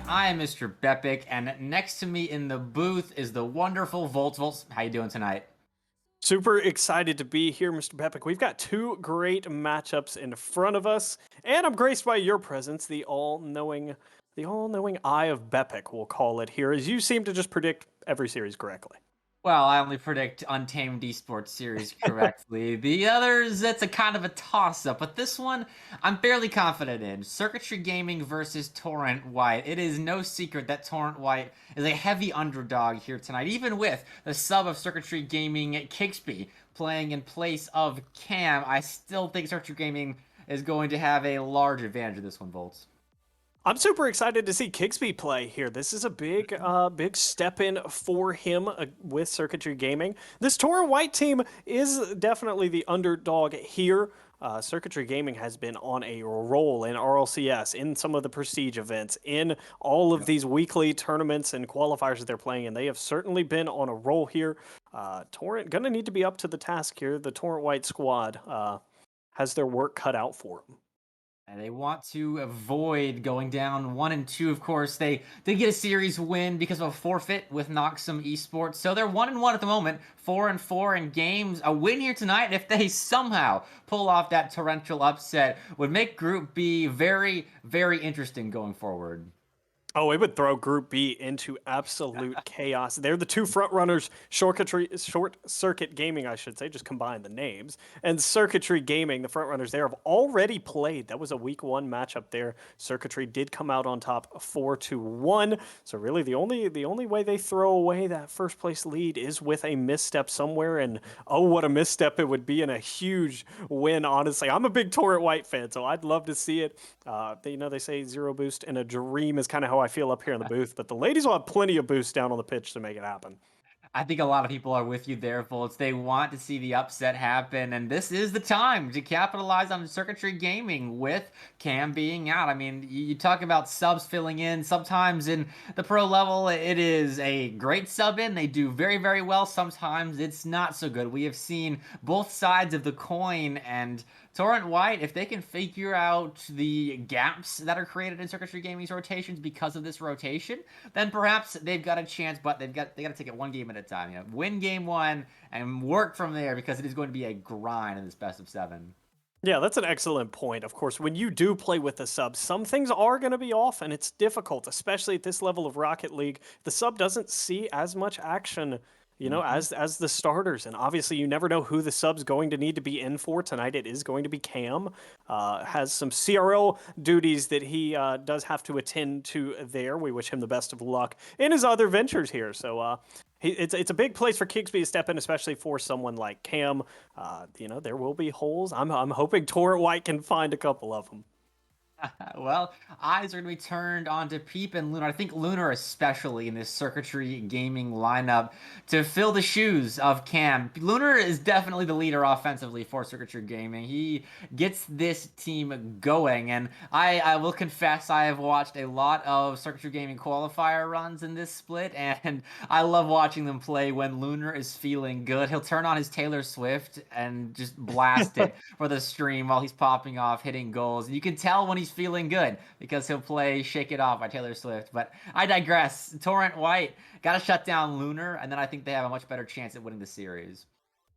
I am Mr. Bepic, and next to me in the booth is the wonderful Volts. How you doing tonight? Super excited to be here, Mr. Bepic. We've got two great matchups in front of us, and I'm graced by your presence, the all-knowing eye of Bepic, we'll call it here, as you seem to just predict every series correctly. Well, I only predict Untamed Esports series correctly. The others, it's a kind of a toss-up, but this one I'm fairly confident in. Circuitry Gaming versus Torrent White. It is no secret that Torrent White is a heavy underdog here tonight, even with the sub of Circuitry Gaming, Kixby, playing in place of Cam. I still think Circuitry Gaming is going to have a large advantage of this one, Volts. I'm super excited to see Kixby play here. This is a big step in for him with Circuitry Gaming. This Torrent White team is definitely the underdog here. Circuitry Gaming has been on a roll in RLCS, in some of the prestige events, in all of these weekly tournaments and qualifiers that they're playing, and they have certainly been on a roll here. Torrent going to need to be up to the task here. The Torrent White squad has their work cut out for them. And they want to avoid going down 1-2. Of course, they did get a series win because of a forfeit with Noxum Esports. So they're 1-1 at the moment, 4-4 in games. A win here tonight, if they somehow pull off that torrential upset, would make Group B very, very interesting going forward. Oh, it would throw Group B into absolute chaos. They're the two front runners, Short Circuit Gaming, I should say, just combine the names, and Circuitry Gaming, the front runners there, have already played. That was a week one matchup there. Circuitry did come out on top 4-1. So really the only way they throw away that first place lead is with a misstep somewhere, and oh, what a misstep it would be, and a huge win, honestly. I'm a big Torrent White fan, so I'd love to see it. They say zero boost in a dream is kind of how I feel up here in the booth, but the ladies will have plenty of boost down on the pitch to make it happen. I think a lot of people are with you there, Volts. They want to see the upset happen, and this is the time to capitalize on Circuitry Gaming with Cam being out. I mean, you talk about subs filling in. Sometimes in the pro level, it is a great sub in. They do very, very well. Sometimes it's not so good. We have seen both sides of the coin, and Torrent White, if they can figure out the gaps that are created in Circuitry Gaming's rotations because of this rotation, then perhaps they've got a chance, but they got to take it one game at a time. Win game one and work from there, because it is going to be a grind in this best of 7. Yeah, that's an excellent point. Of course, when you do play with the sub, some things are going to be off, and it's difficult, especially at this level of Rocket League. The sub doesn't see as much action, as the starters. And obviously, you never know who the sub's going to need to be in for. Tonight, it is going to be Cam. Has some CRL duties that he does have to attend to there. We wish him the best of luck in his other ventures here. So it's a big place for Kixby to step in, especially for someone like Cam. There will be holes. I'm hoping Torrent White can find a couple of them. Well, eyes are going to be turned onto Peep and Lunar. I think Lunar, especially in this Circuitry gaming lineup, to fill the shoes of Cam. Lunar is definitely the leader offensively for Circuitry Gaming. He gets this team going, and I will confess I have watched a lot of Circuitry Gaming qualifier runs in this split, and I love watching them play when Lunar is feeling good. He'll turn on his Taylor Swift and just blast it for the stream while he's popping off, hitting goals. And you can tell when he's feeling good because he'll play Shake It Off by Taylor Swift. But I digress. Torrent White got to shut down Lunar, and then I think they have a much better chance at winning the series.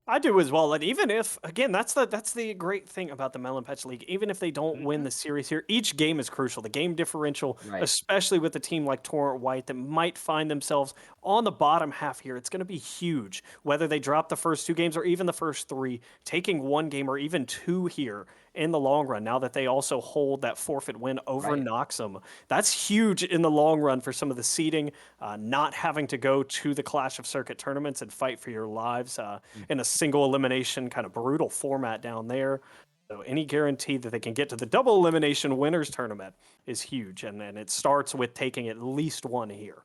I do as well. And even if, again, that's the great thing about the Melon Patch League. Even if they don't win Mhm. the series here, each game is crucial. The game differential, Right. especially with a team like Torrent White that might find themselves on the bottom half here, it's going to be huge. Whether they drop the first two games or even the first three, taking one game or even two here in the long run. Now that they also hold that forfeit win over Right. Noxum, that's huge in the long run for some of the seeding. Not having to go to the Clash of Circuit tournaments and fight for your lives in a single elimination kind of brutal format down there. So any guarantee that they can get to the double elimination winners tournament is huge, and it starts with taking at least one here.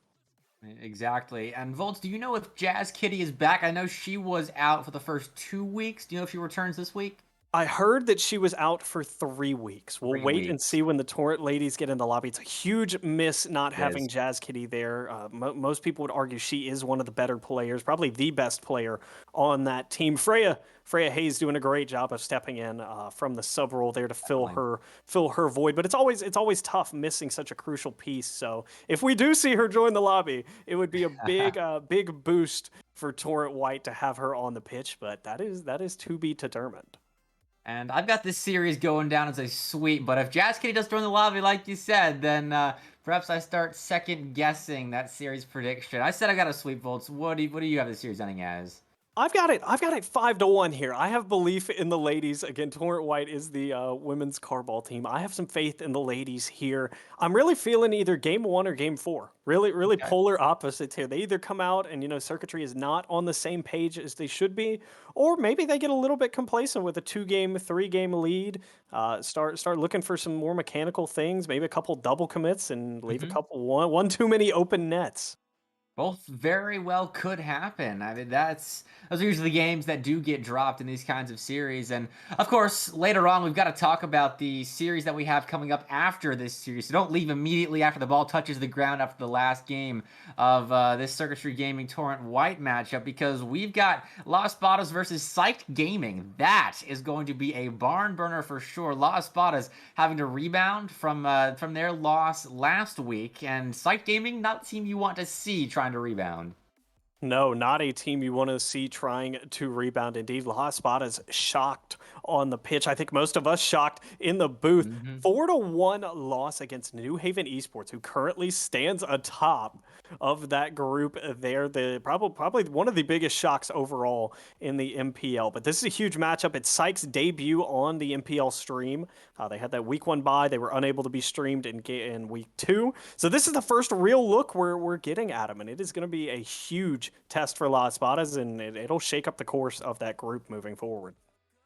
Exactly. And Volts, do you know if Jazz Kitty is back? I know she was out for the first 2 weeks. Do you know if she returns this week? I heard that she was out for 3 weeks. We'll 3 wait and weeks. see when the Torrent ladies get in the lobby. It's a huge miss not It having is. Jazz Kitty there. Most people would argue she is one of the better players, probably the best player on that team. Freya Hayes doing a great job of stepping in from the sub role there to Definitely. fill her void. But it's always tough missing such a crucial piece. So if we do see her join the lobby, it would be a big boost for Torrent White to have her on the pitch. But that is to be determined. And I've got this series going down as a sweep, but if Jazz Kitty does join the lobby, like you said, then perhaps I start second guessing that series prediction. I said I got a sweep, Volts. What do you have this series ending as? I've got it 5-1 here. I have belief in the ladies. Again, Torrent White is the women's carball team. I have some faith in the ladies here. I'm really feeling either game one or game four. Really Okay. polar opposites here. They either come out and Circuitry is not on the same page as they should be, or maybe they get a little bit complacent with a 2-game, 3-game lead. Start looking for some more mechanical things, maybe a couple double commits, and leave a Mhm. couple one too many open nets. Both very well could happen. I mean, those are usually the games that do get dropped in these kinds of series. And of course, later on, we've got to talk about the series that we have coming up after this series. So don't leave immediately after the ball touches the ground after the last game of this Circuitry Gaming Torrent White matchup, because we've got Las Espadas versus Psyched Gaming. That is going to be a barn burner for sure. Las Espadas having to rebound from their loss last week, and Psyched Gaming, not the team you want to see trying to rebound. No, not a team you want to see trying to rebound. Indeed, La Espada shocked on the pitch. I think most of us shocked in the booth. Hmm. 4-1 loss against New Haven Esports, who currently stands atop of that group there. The probably one of the biggest shocks overall in the MPL. But this is a huge matchup. It's Sykes' debut on the MPL stream. They had that week one bye. They were unable to be streamed in week two. So this is the first real look we're getting at him, and it is going to be a huge test for Las Espadas, and it'll shake up the course of that group moving forward.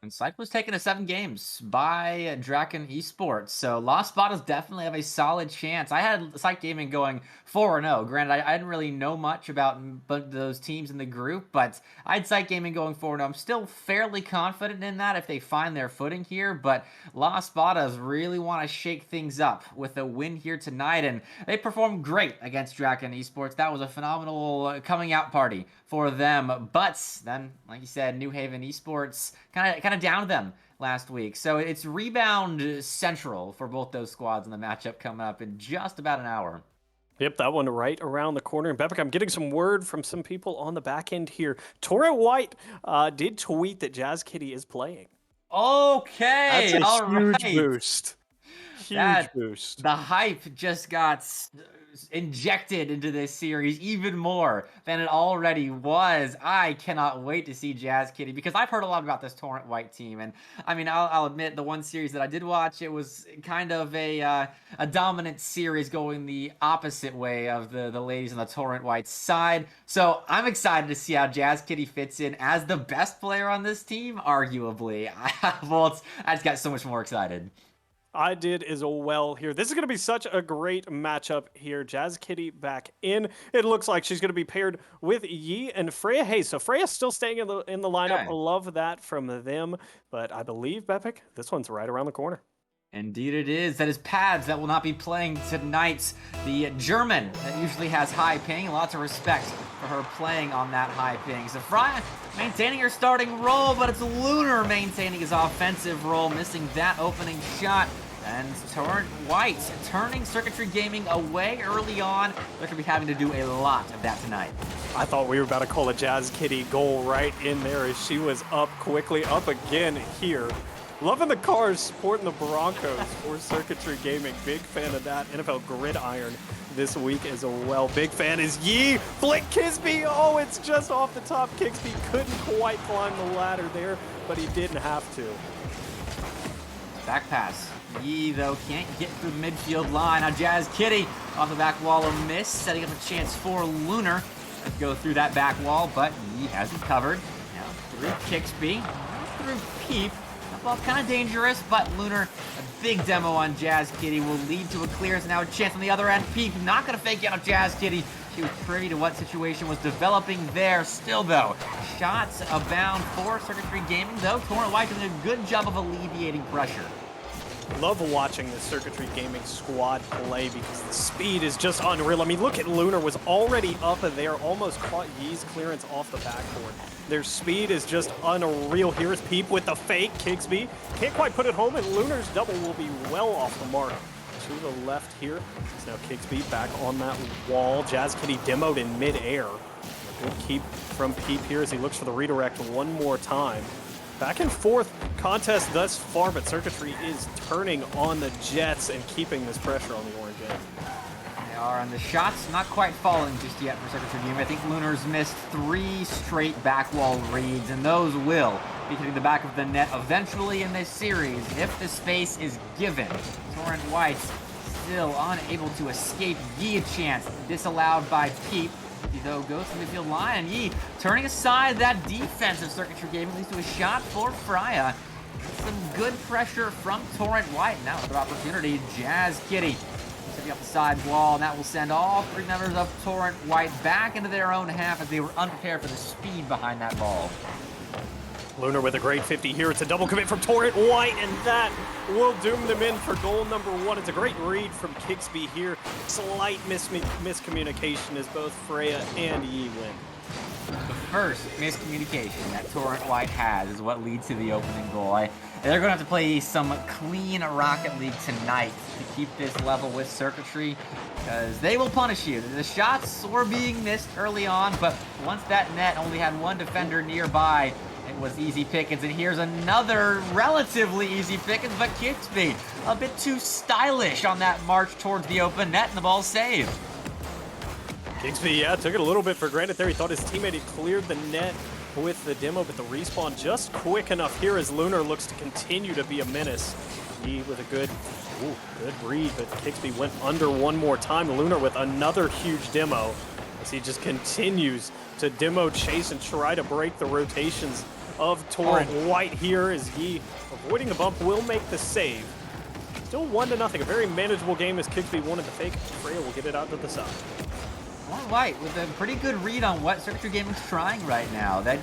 And Psych was taken to 7 games by Draken Esports, so Las Espadas definitely have a solid chance. I had Psych Gaming going 4-0. Granted, I didn't really know much about those teams in the group, but I had Psych Gaming going 4-0. I'm still fairly confident in that if they find their footing here, but Las Espadas really want to shake things up with a win here tonight, and they performed great against Draken Esports. That was a phenomenal coming out party for them, but then, like you said, New Haven Esports kind of downed them last week. So it's rebound central for both those squads in the matchup coming up in just about an hour. Yep, that one right around the corner. And Beppic, I'm getting some word from some people on the back end here. Torrent White did tweet that Jazz Kitty is playing. That's Okay, a all huge right. boost. Huge That boost. the hype just got injected into this series even more than it already was. I cannot wait to see Jazz Kitty, because I've heard a lot about this Torrent White team, and I mean, I'll admit the one series that I did watch, it was kind of a dominant series going the opposite way of the ladies on the Torrent White side. So I'm excited to see how Jazz Kitty fits in as the best player on this team, arguably. Well, I just got so much more excited. I did as well here. This is going to be such a great matchup here. Jazz Kitty back in. It looks like she's going to be paired with Yi and Freya Hayes. So Freya's still staying in the lineup. Okay. Love that from them. But I believe, Bepik, this one's right around the corner. Indeed it is. That is Pads that will not be playing tonight. The German that usually has high ping. Lots of respect for her playing on that high ping. So Freya maintaining her starting role, but it's Lunar maintaining his offensive role, missing that opening shot. And Torrent White turning Circuitry Gaming away early on. They're going to be having to do a lot of that tonight. I thought we were about to call a Jazz Kitty goal right in there as she was up quickly, up again here. Loving the cars, supporting the Broncos for Circuitry Gaming. Big fan of that. NFL Gridiron this week as well. Big fan is Yi. Flick Kisby. Oh, it's just off the top. Kigsby couldn't quite climb the ladder there, but he didn't have to. Back pass. Yi, though, can't get through the midfield line. Now Jazz Kitty off the back wall, a miss, setting up a chance for Lunar to go through that back wall, but Yi has it covered. Now through Kigsby, through Peep. Well, kind of dangerous, but Lunar, a big demo on Jazz Kitty will lead to a clearance. Now a chance on the other end. Peep not going to fake out Jazz Kitty. She was privy to what situation was developing there. Still, though, shots abound for Circuitry Gaming, though. Torrent White doing a good job of alleviating pressure. Love watching the Circuitry Gaming squad play because the speed is just unreal. I mean, look at Lunar was already up there, almost caught Yi's clearance off the backboard. Their speed is just unreal. Here's Peep with the fake. Kigsby can't quite put it home, and Lunar's double will be well off the mark. To the left here. It's now Kigsby back on that wall. Jazz Kitty demoed in midair. A good keep from Peep here as he looks for the redirect one more time. Back and forth contest thus far, but Circuitry is turning on the Jets and keeping this pressure on the Orange end. They are, and the shots not quite falling just yet for Circuitry Gaming. I think Lunar's missed 3 straight back wall reads, and those will be hitting the back of the net eventually in this series if the space is given. Torrent White still unable to escape. Yi a chance, disallowed by Peep. He, though, goes to the midfield line, and Yi turning aside that defense of Circuitry Gaming leads to a shot for Freya. Some good pressure from Torrent White. Now another opportunity. Jazz Kitty setting up the side wall, and that will send all 3 members of Torrent White back into their own half as they were unprepared for the speed behind that ball. Lunar with a great 50 here. It's a double commit from Torrent White, and that will doom them in for goal number 1. It's a great read from Kigsby here. Slight miscommunication as both Freya and Yi win. The first miscommunication that Torrent White has is what leads to the opening goal. They're going to have to play some clean Rocket League tonight to keep this level with Circuitry, because they will punish you. The shots were being missed early on, but once that net only had 1 defender nearby, it was easy pickings. And here's another relatively easy pickings, but Kigsby a bit too stylish on that march towards the open net, and the ball saved. Kigsby, yeah, took it a little bit for granted there. He thought his teammate had cleared the net with the demo, but the respawn just quick enough here as Lunar looks to continue to be a menace. Yi with a good read, but Kigsby went under one more time. Lunar with another huge demo as he just continues to demo, chase, and try to break the rotations of Torrent White here as Yi, avoiding the bump, will make the save. Still 1-0, a very manageable game as Kigsby wanted the fake. Freya will get it out to the side. Torrent White with a pretty good read on what Circuitry Gaming's trying right now. That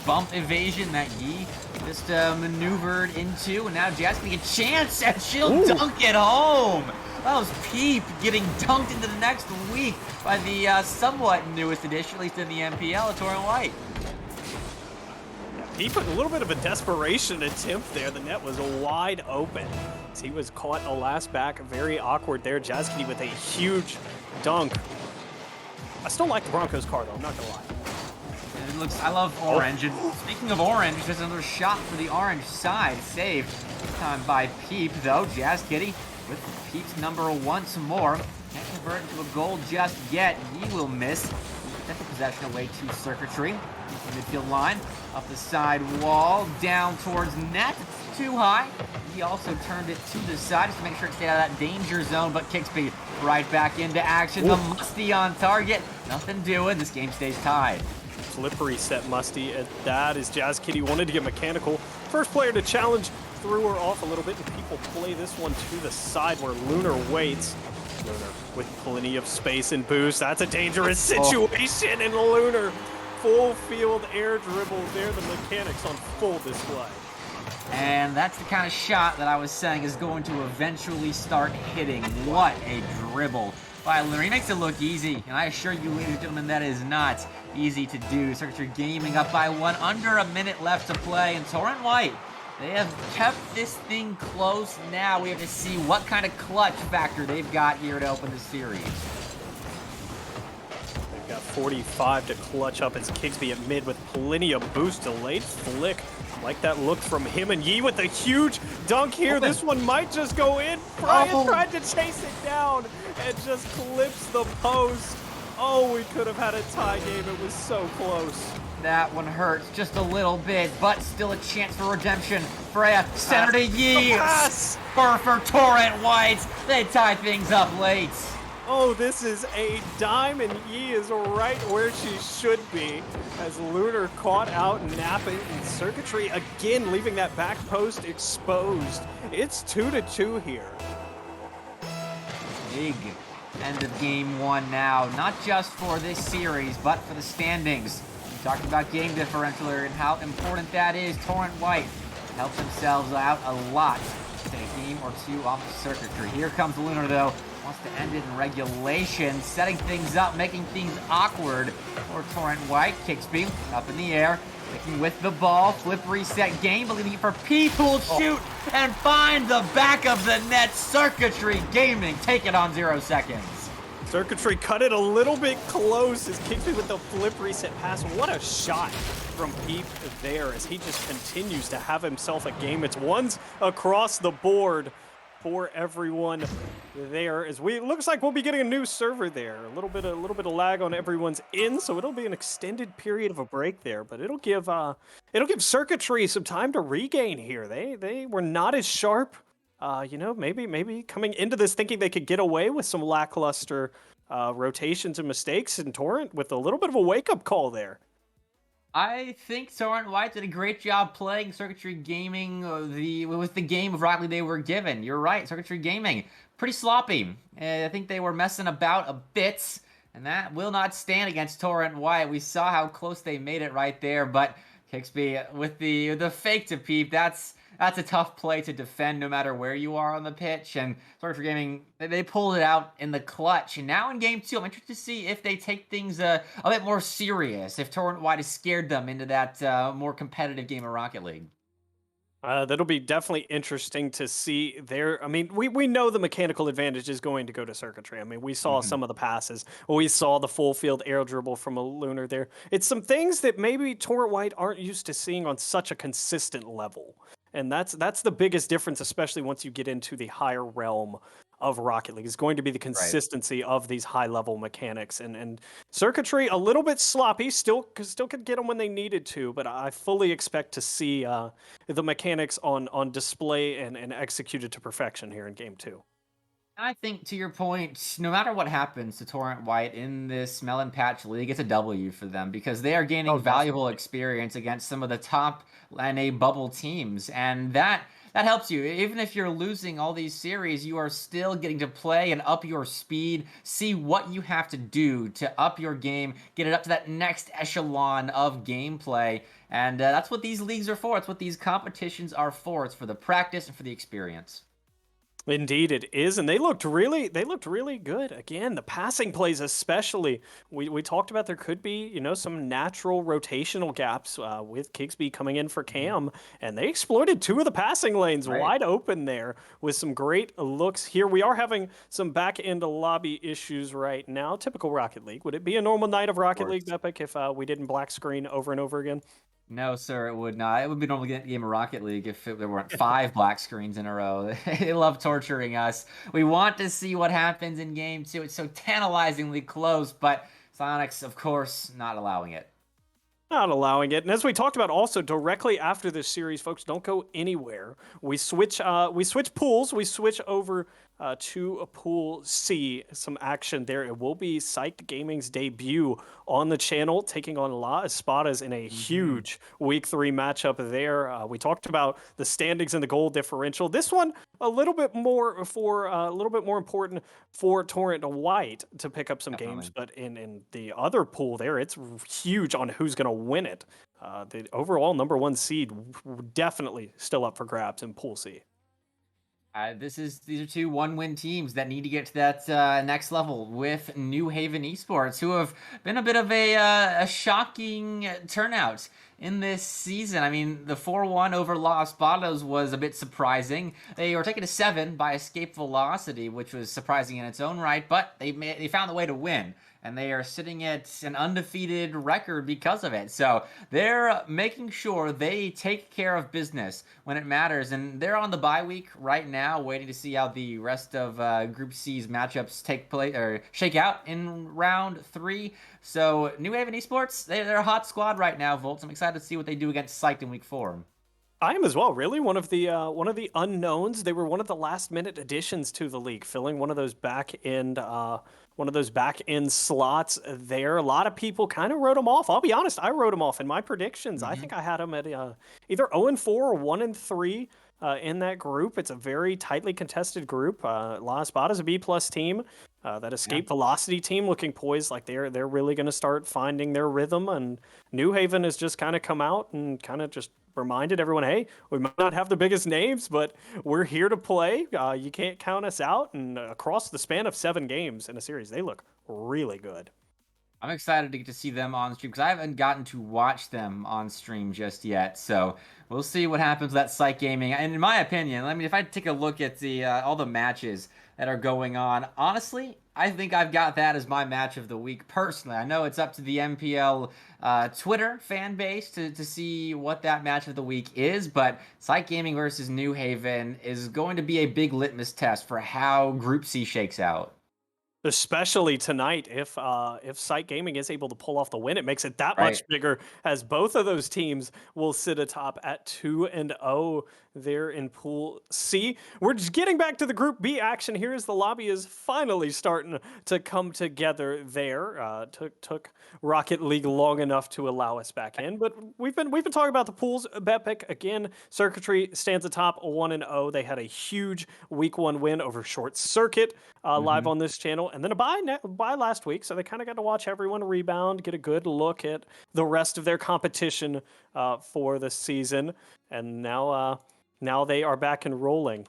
bump evasion that Yi just maneuvered into, and now Jazz getting a chance, and she'll dunk it home. That was Peep getting dunked into the next week by the somewhat newest addition, at least in the MPL, Torrent White. Peep with a little bit of a desperation attempt there. The net was wide open. He was caught a last back, very awkward there. Jazz Kitty with a huge dunk. I still like the Broncos car, though, I'm not gonna lie. It looks, I love orange, and speaking of orange, there's another shot for the orange side, saved this time by Peep, though. Jazz Kitty with Peep's number once more. Can't convert into a goal just yet. He will miss. Get the possession away to Circuitry. The midfield line, up the side wall, down towards net. It's too high. He also turned it to the side just to make sure it stayed out of that danger zone, but Kigsby right back into action. The Musty on target. Nothing doing. This game stays tied. Slippery set Musty at that as Jazz Kitty wanted to get mechanical. First player to challenge threw her off a little bit, and people play this one to the side where Lunar waits. Lunar with plenty of space and boost. That's a dangerous situation, and Lunar full field air dribble there. The mechanics on full display. And that's the kind of shot that I was saying is going to eventually start hitting. What a dribble by Lunar. He makes it look easy, and I assure you, ladies and gentlemen, that is not easy to do. Circuitry Gaming up by 1, under a minute left to play, and Torrent White, they have kept this thing close. Now we have to see what kind of clutch factor they've got here to open the series. They've got 45 to clutch up as Kigsby at mid with plenty of boost. Delayed flick. Like that look from him, and Yi with a huge dunk here. This one might just go in. Brian tried to chase it down and just clips the post. Oh, we could have had a tie game. It was so close. That one hurts just a little bit, but still a chance for redemption. Freya, center to Yi. Spur for Torrent White. They tie things up late. Oh, this is a dime, and Yi is right where she should be as Lunar caught out napping, and Circuitry again leaving that back post exposed. It's 2-2 here. Big end of game 1 now, not just for this series, but for the standings. We talked about game differential and how important that is. Torrent White helps themselves out a lot. Take a game or two off of Circuitry. Here comes Lunar, though. Wants to end it in regulation, setting things up, making things awkward for Torrent White. Kigsby up in the air, sticking with the ball. Flip reset game, believing it for P-Pool shoot and find the back of the net. Circuitry Gaming take it on 0 seconds. Circuitry cut it a little bit close as Kigsby with the flip reset pass. What a shot from Peep there as he just continues to have himself a game. It's ones across the board for everyone there. As it looks like we'll be getting a new server there. A little bit of lag on everyone's end, so it'll be an extended period of a break there. But it'll give Circuitry some time to regain here. They were not as sharp. You know, maybe coming into this thinking they could get away with some lackluster rotations and mistakes, and Torrent with a little bit of a wake-up call there. I think Torrent White did a great job playing Circuitry Gaming with the game of Rocket League they were given. You're right, Circuitry Gaming, pretty sloppy. I think they were messing about a bit, and that will not stand against Torrent White. We saw how close they made it right there, but Kigsby with the fake to Peep, that's a tough play to defend no matter where you are on the pitch. And Circuitry Gaming, they pulled it out in the clutch. And now in game 2, I'm interested to see if they take things a bit more serious, if Torrent White has scared them into that more competitive game of Rocket League. That'll be definitely interesting to see there. I mean, we know the mechanical advantage is going to go to Circuitry. I mean, we saw some of the passes. We saw the full field air dribble from a Lunar there. It's some things that maybe Torrent White aren't used to seeing on such a consistent level. And that's the biggest difference, especially once you get into the higher realm of Rocket League. Is going to be the consistency of these high-level mechanics. And Circuitry, a little bit sloppy, still could get them when they needed to, but I fully expect to see the mechanics on display and executed to perfection here in Game 2. I think, to your point, no matter what happens to Torrent White in this Melon Patch League, it's a W for them because they are gaining valuable experience against some of the top NA bubble teams, and that helps you. Even if you're losing all these series, you are still getting to play and up your speed, see what you have to do to up your game, get it up to that next echelon of gameplay, and that's what these leagues are for. It's what these competitions are for. It's for the practice and for the experience. Indeed it is, and they looked really good. Again, the passing plays especially. We talked about there could be, you know, some natural rotational gaps with Kigsby coming in for Cam, and they exploited 2 of the passing lanes wide open there with some great looks here. We are having some back-end lobby issues right now. Typical Rocket League. Would it be a normal night of Rocket League, Epic, if we didn't black screen over and over again? No, sir, it would not. It would be a normal game of Rocket League if there weren't 5 black screens in a row. They love torturing us. We want to see what happens in game 2. It's so tantalizingly close, but Sonics, of course, not allowing it. Not allowing it. And as we talked about also directly after this series, folks, don't go anywhere. We switch pools. We switch over to a Pool C, some action there. It will be Psyched Gaming's debut on the channel, taking on La Espadas in a huge Week 3 matchup there. We talked about the standings and the goal differential. This one a little bit more important for Torrent White to pick up some games, but in the other pool there, it's huge on who's going to win it. The overall #1 seed definitely still up for grabs in Pool C. These are two one-win teams that need to get to that next level with New Haven Esports, who have been a bit of a shocking turnout in this season. I mean, the 4-1 over La Espadas was a bit surprising. They were taken to 7 by Escape Velocity, which was surprising in its own right, but they found the way to win. And they are sitting at an undefeated record because of it. So they're making sure they take care of business when it matters. And they're on the bye week right now, waiting to see how the rest of Group C's matchups take place or shake out in round 3. So New Haven Esports, they're a hot squad right now, Volts. I'm excited to see what they do against Psyched in week 4. I am as well. Really, one of the unknowns. They were one of the last minute additions to the league, filling one of those back end slots there. A lot of people kind of wrote them off. I'll be honest, I wrote them off in my predictions. I think I had them at either 0-4 or 1-3 in that group. It's a very tightly contested group. La Espada's a B+ team. That Escape Velocity team looking poised like they're really going to start finding their rhythm, and New Haven has just kind of come out and kind of just reminded everyone, hey, we might not have the biggest names, but we're here to play. You can't count us out. And across the span of 7 games in a series, they look really good. I'm excited to get to see them on stream because I haven't gotten to watch them on stream just yet. So we'll see what happens with that Psyched Gaming. And in my opinion, I mean, if I take a look at the all the matches that are going on, honestly, I think I've got that as my match of the week personally. I know it's up to the MPL Twitter fan base to see what that match of the week is, but Psyched Gaming versus New Haven is going to be a big litmus test for how Group C shakes out. Especially tonight, if Psyched Gaming is able to pull off the win, it makes it that much bigger, as both of those teams will sit atop at 2-0 there in Pool C. We're just getting back to the Group B action here as the lobby is finally starting to come together there. Took Rocket League long enough to allow us back in, but we've been talking about the pools. Bet pick again. Circuitry stands atop 1-0. They had a huge week 1 win over Short Circuit live on this channel, and then a bye last week, so they kind of got to watch everyone rebound, get a good look at the rest of their competition for the season, and now they are back and rolling.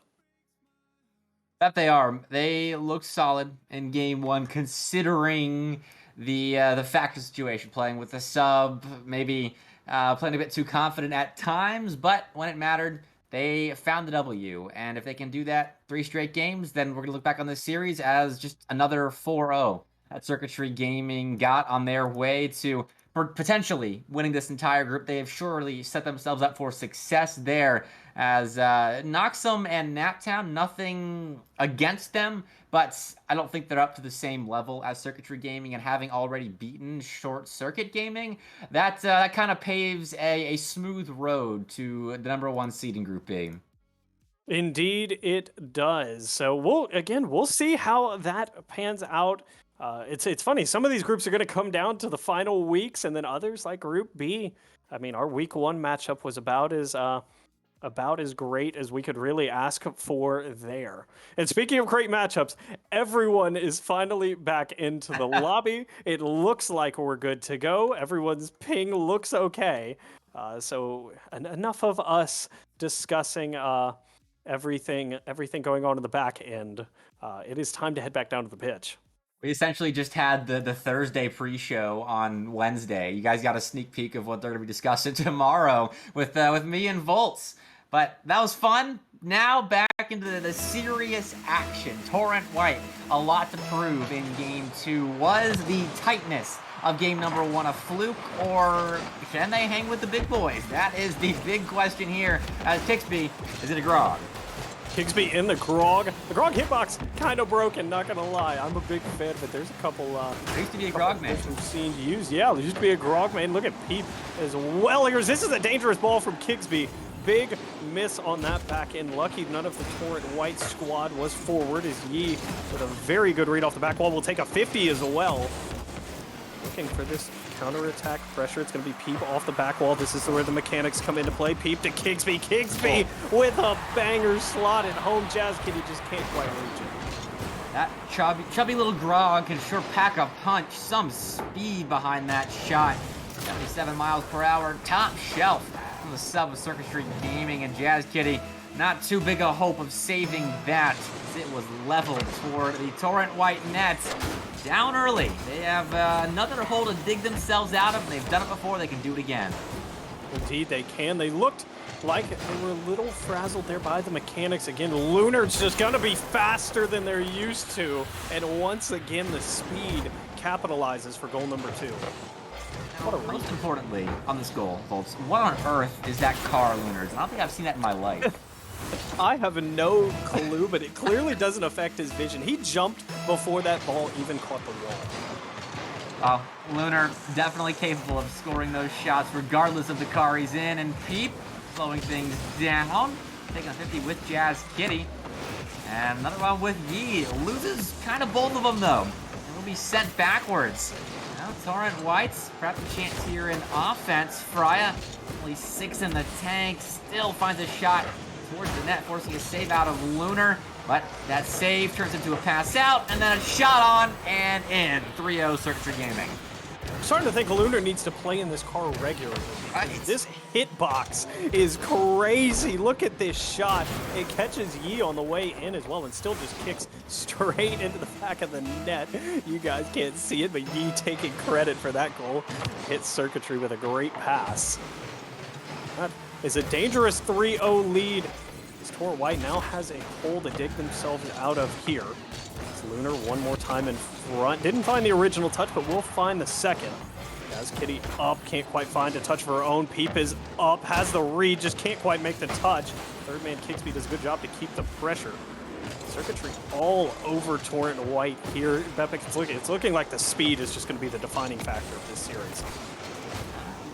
That they are. They look solid in game 1, considering the factor situation, playing with the sub, maybe playing a bit too confident at times, but when it mattered, they found the W. And if they can do that 3 straight games, then we're going to look back on this series as just another 4-0 that Circuitry Gaming got on their way to potentially winning this entire group. They have surely set themselves up for success there, as Noxum and Naptown, nothing against them, but I don't think they're up to the same level as Circuitry Gaming, and having already beaten Short Circuit Gaming, that kind of paves a smooth road to the #1 seed in Group B. Indeed, it does. So we'll see how that pans out. It's funny. Some of these groups are going to come down to the final weeks, and then others like Group B. I mean, our week 1 matchup was about as great as we could really ask for there. And speaking of great matchups, everyone is finally back into the lobby. It looks like we're good to go. Everyone's ping looks okay. So enough of us discussing everything going on in the back end. It is time to head back down to the pitch. We essentially just had the Thursday pre-show on Wednesday. You guys got a sneak peek of what they're going to be discussing tomorrow with me and Volts. But that was fun. Now back into the serious action. Torrent White, a lot to prove in game 2. Was the tightness of game #1 a fluke, or can they hang with the big boys? That is the big question here, as Tixby is in a grog. Kigsby in the grog. The grog hitbox kind of broken, not gonna lie. I'm a big fan, but there's a couple. There used to be a grog man. We've seen used. Yeah, there used to be a grog man. Look at Peep as well here. This is a dangerous ball from Kigsby. big miss on that back end. Lucky none of the Torrent White squad was forward, as Yi, with a very good read off the back wall, will take a 50 as well. Looking for this counterattack pressure. It's going to be Peep off the back wall. This is where the mechanics come into play. Peep to Kigsby. Kigsby with a banger slot at home. Jazz Kitty just can't quite reach it. That chubby little Grog can sure pack a punch. Some speed behind that shot. 77 miles per hour, top shelf from the sub of Circuitry Gaming, and Jazz Kitty, not too big a hope of saving that, as it was leveled toward the Torrent White nets. Down early. They have another hole to dig themselves out of. They've done it before. They can do it again. Indeed, they can. They looked like they were a little frazzled there by the mechanics. Again, Lunar's just going to be faster than they're used to. And once again, the speed capitalizes for goal number 2. Now, most importantly on this goal, folks, what on earth is that car, Lunar's? I don't think I've seen that in my life. I have no clue, but it clearly doesn't affect his vision. He jumped before that ball even caught the wall. Lunar definitely capable of scoring those shots regardless of the car he's in. And Peep slowing things down, taking a 50 with Jazz Kitty. And another one with Yi. Loses kind of both of them, though. And will be sent backwards. Now Torrent Whites, perhaps a chance here in offense. Freya, only 6 in the tank, still finds a shot towards the net, forcing a save out of Lunar. But that save turns into a pass out, and then a shot on and in. 3-0 Circuitry Gaming. I'm starting to think Lunar needs to play in this car regularly. This hitbox is crazy. Look at this shot. It catches Yi on the way in as well and still just kicks straight into the back of the net. You guys can't see it, but Yi taking credit for that goal. Hits Circuitry with a great pass. That is a dangerous 3-0 lead. Torrent White now has a hole to dig themselves out of here. It's Lunar one more time in front. Didn't find the original touch, but will find the second. Jazz Kitty up, can't quite find a touch of her own. Peep is up, has the read, just can't quite make the touch. Third man Kigsby does a good job to keep the pressure. Circuitry all over Torrent White here. Bepic, it's looking like the speed is just going to be the defining factor of this series.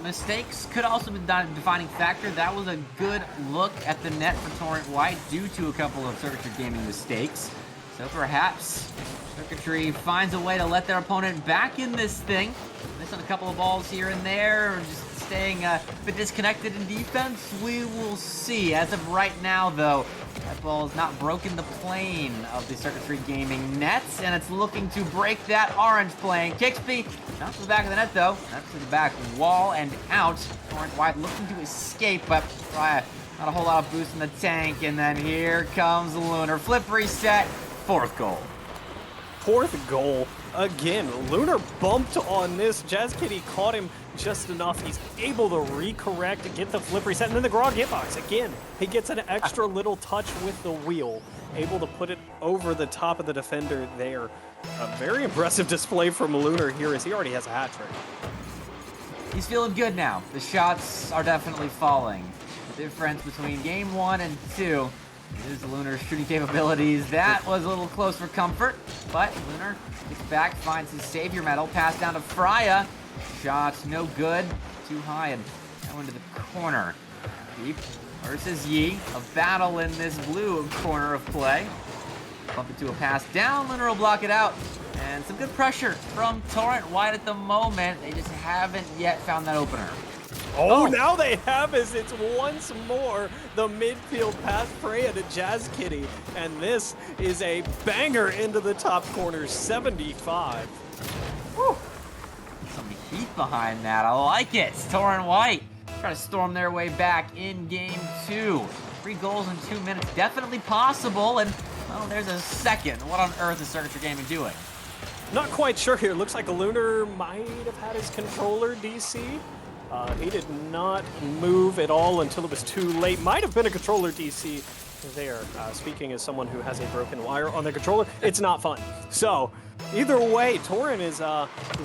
Mistakes could also be the defining factor. That was a good look at the net for Torrent White due to a couple of Circuitry Gaming mistakes. So perhaps Circuitry finds a way to let their opponent back in this thing. Missing a couple of balls here and there, or just staying a bit disconnected in defense. We will see. As of right now, though, that ball has not broken the plane of the Circuitry Gaming nets, and it's looking to break that orange plane. Kigsby, not to the back of the net, though. That's to the back wall and out. Torrent White looking to escape, but not a whole lot of boost in the tank. And then here comes Lunar. Flip reset, 4th goal. 4th goal. Again, Lunar bumped on this. Jazz Kitty caught him just enough. He's able to recorrect and get the flip reset. And then the Grog hitbox. Again, he gets an extra little touch with the wheel. Able to put it over the top of the defender there. A very impressive display from Lunar here, as he already has a hat trick. He's feeling good now. The shots are definitely falling. The difference between game 1 and 2 is Lunar's shooting capabilities. That was a little close for comfort, but Lunar gets back, finds his savior medal, pass down to Freya. Shot no good, too high and now into the corner. Peep versus Yi, a battle in this blue corner of play. Bump it to a pass down, Lunar will block it out. And some good pressure from Torrent White at the moment. They just haven't yet found that opener. Oh, now they have, as it's once more the midfield pass Freya to Jazz Kitty. And this is a banger into the top corner, 75. Whew. Some heat behind that. I like it. Torrent White trying to storm their way back in game 2. 3 goals in 2 minutes. Definitely possible. And, well, there's a second. What on earth is Circuitry Gaming doing? Not quite sure here. Looks like Lunar might have had his controller DC. He did not move at all until it was too late. Might have been a controller DC there. Speaking as someone who has a broken wire on the controller, it's not fun. So either way, Torrent is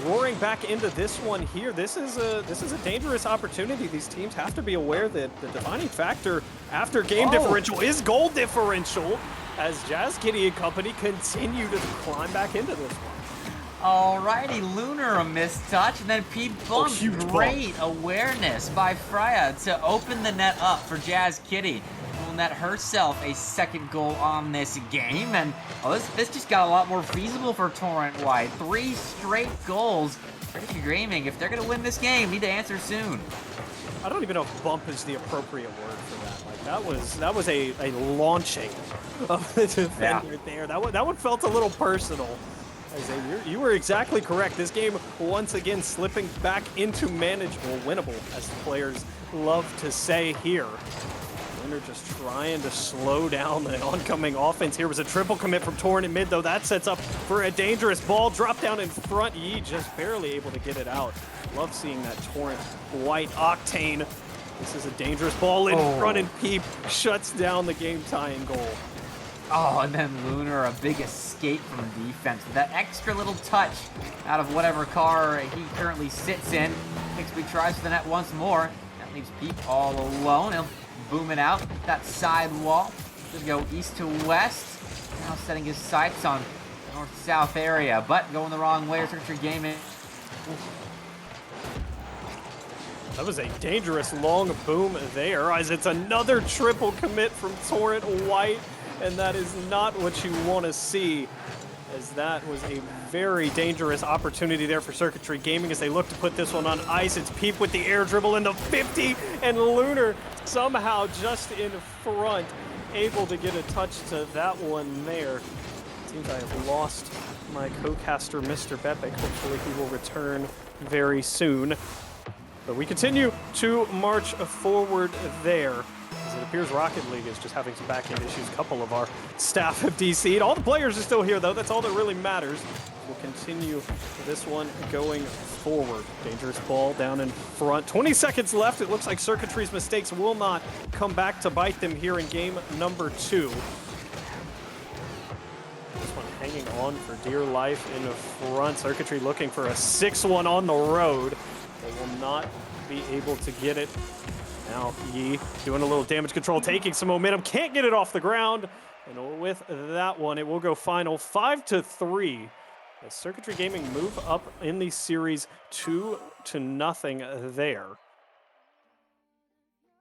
roaring back into this one here. This is a dangerous opportunity. These teams have to be aware that the defining factor after game differential is goal differential, as Jazz Kitty and company continue to climb back into this one. Alrighty, Lunar a missed touch, and then Pete Bump. Huge bump. Great awareness by Freya to open the net up for Jazz Kitty. Will net herself a second goal on this game, and this just got a lot more feasible for Torrent White. 3 straight goals. Circuitry Gaming, if they're gonna win this game, need to answer soon. I don't even know if bump is the appropriate word for that. Like that was a launching of the defender there. That one felt a little personal. You were exactly correct. This game once again slipping back into manageable, winnable, as the players love to say here. Winner just trying to slow down the oncoming offense. Here was a triple commit from Torrent in mid, though. That sets up for a dangerous ball. Drop down in front. Yi just barely able to get it out. Love seeing that Torrent White octane. This is a dangerous ball in front, and Peep shuts down the game-tying goal. Oh, and then Lunar, a big escape from defense with that extra little touch out of whatever car he currently sits in. Bixby tries for the net once more. That leaves Peep all alone. He'll boom it out that side wall. Should go east to west. Now setting his sights on the north-south area, but going the wrong way. Circuitry Gaming. That was a dangerous long boom there, as it's another triple commit from Torrent White, and that is not what you want to see, as that was a very dangerous opportunity there for Circuitry Gaming as they look to put this one on ice. It's Peep with the air dribble in the 50, and Lunar somehow just in front, able to get a touch to that one there. Seems I have lost my co-caster, Mr. Bepic. Hopefully he will return very soon. But we continue to march forward there, as it appears Rocket League is just having some back-end issues. A couple of our staff have DC'd. All the players are still here, though. That's all that really matters. We'll continue this one going forward. Dangerous ball down in front. 20 seconds left. It looks like Circuitry's mistakes will not come back to bite them here in game number 2. This one hanging on for dear life in front. Circuitry looking for a 6-1 on the road. They will not be able to get it. Now Yi doing a little damage control, taking some momentum, can't get it off the ground. And with that one, it will go final 5-3. As Circuitry Gaming move up in the series 2-0 there.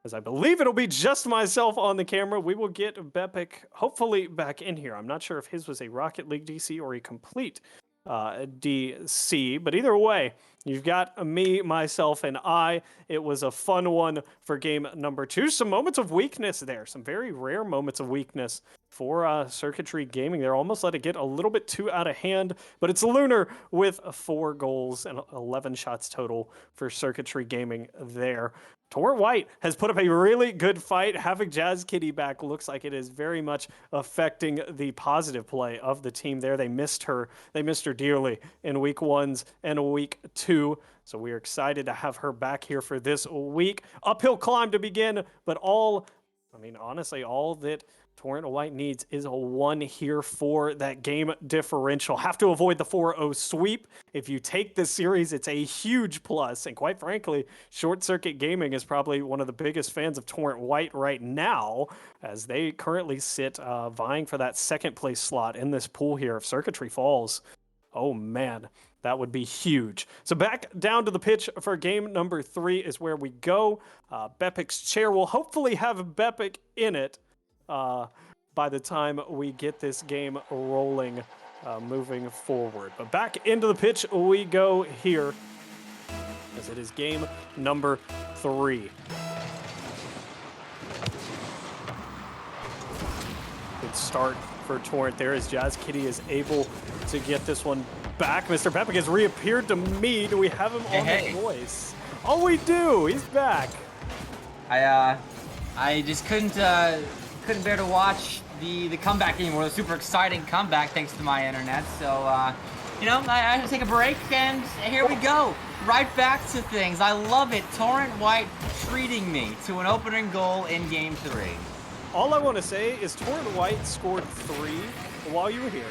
As I believe it'll be just myself on the camera, we will get Bepic hopefully back in here. I'm not sure if his was a Rocket League DC or a complete DC, but either way, you've got me, myself, and I. It was a fun one for game number 2. Some moments of weakness there, some very rare moments of weakness for Circuitry Gaming. They're almost let it get a little bit too out of hand, but it's Lunar with 4 goals and 11 shots total for Circuitry Gaming there. Torrent White has put up a really good fight. Having Jazz Kitty back looks like it is very much affecting the positive play of the team there. They missed her dearly in week 1s and week 2. So we are excited to have her back here for this week. Uphill climb to begin, but honestly, all that Torrent White needs is a 1 here for that game differential. Have to avoid the 4-0 sweep. If you take this series, it's a huge plus. And quite frankly, Short Circuit Gaming is probably one of the biggest fans of Torrent White right now, as they currently sit vying for that 2nd place slot in this pool here. If Circuitry falls, oh man, that would be huge. So back down to the pitch for game number 3 is where we go. Bepic's chair will hopefully have Bepic in it by the time we get this game rolling moving forward. But back into the pitch we go here, as it is game number 3. Good start for Torrent there, as Jazz Kitty is able to get this one back. Mr. Bepic has reappeared to me. Do we have him on the voice? Oh, we do. He's back. I just couldn't bear to watch the comeback anymore. The super exciting comeback thanks to my internet. So, I had to take a break, and here we go. Right back to things. I love it. Torrent White treating me to an opening goal in game 3. All I want to say is Torrent White scored 3 while you were here.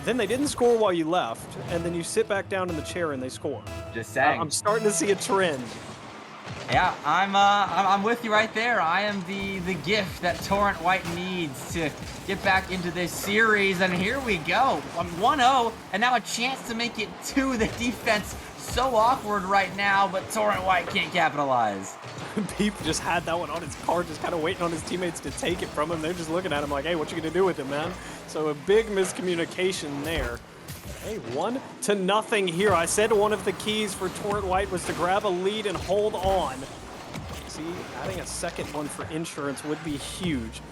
Then they didn't score while you left, and then you sit back down in the chair and they score. Just saying. I'm starting to see a trend. Yeah, I'm with you right there. I am the gift that Torrent White needs to get back into this series, and here we go. 1-0, and now a chance to make it 2. The defense so awkward right now, but Torrent White can't capitalize. Peep just had that one on his card, just kind of waiting on his teammates to take it from him. They're just looking at him like, hey, what you gonna do with it, man? So a big miscommunication there. Hey, 1-0 here. I said one of the keys for Torrent White was to grab a lead and hold on. See, adding a second one for insurance would be huge.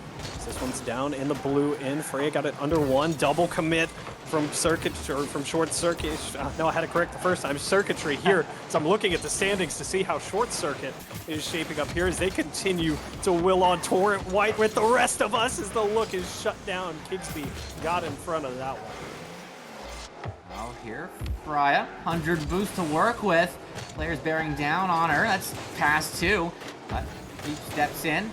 This one's down in the blue end. Freya got it under 1. Double commit from Short Circuit. No, I had it correct the first time. Circuitry here. So I'm looking at the standings to see how Short Circuit is shaping up here as they continue to will on Torrent White with the rest of us as the look is shut down. Kigsby got in front of that one. Well, here, Freya, 100 boost to work with. Players bearing down on her. That's pass 2. But Deep steps in,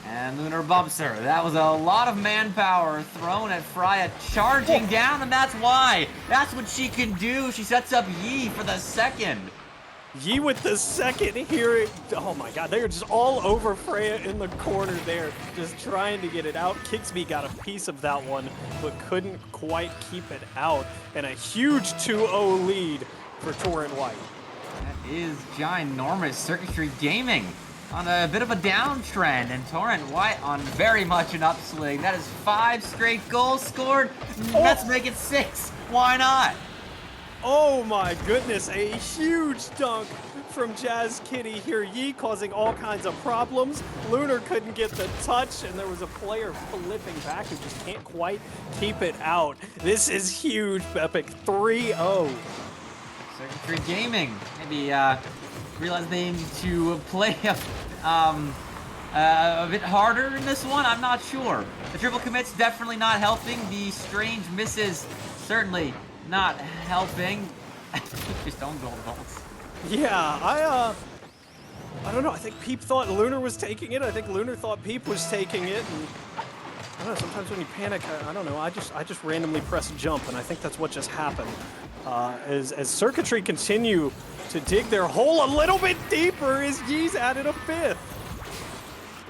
and Lunar bumps her. That was a lot of manpower thrown at Freya, charging down, and that's why. That's what she can do. She sets up Yi for the second. Yi with the second here. Oh my god, they are just all over Freya in the corner there, just trying to get it out. Kigsby got a piece of that one, but couldn't quite keep it out. And a huge 2-0 lead for Torrent White. That is ginormous. Circuitry Gaming on a bit of a downtrend, and Torrent White on very much an upswing. That is 5 straight goals scored. Let's make it 6. Why not? Oh my goodness, a huge dunk from Jazz Kitty here. Yi causing all kinds of problems. Lunar couldn't get the touch, and there was a player flipping back who just can't quite keep it out. This is huge, Epic. 3-0. Circuitry Gaming. Maybe realize they need to play a bit harder in this one. I'm not sure. The triple commit's definitely not helping. The strange misses certainly not helping. Just own gold vaults. Yeah, I don't know. I think Peep thought Lunar was taking it. I think Lunar thought Peep was taking it. And I don't know, sometimes when you panic, I don't know, I just randomly press jump, and I think that's what just happened. As Circuitry continue to dig their hole a little bit deeper, as Yi's added a 5th.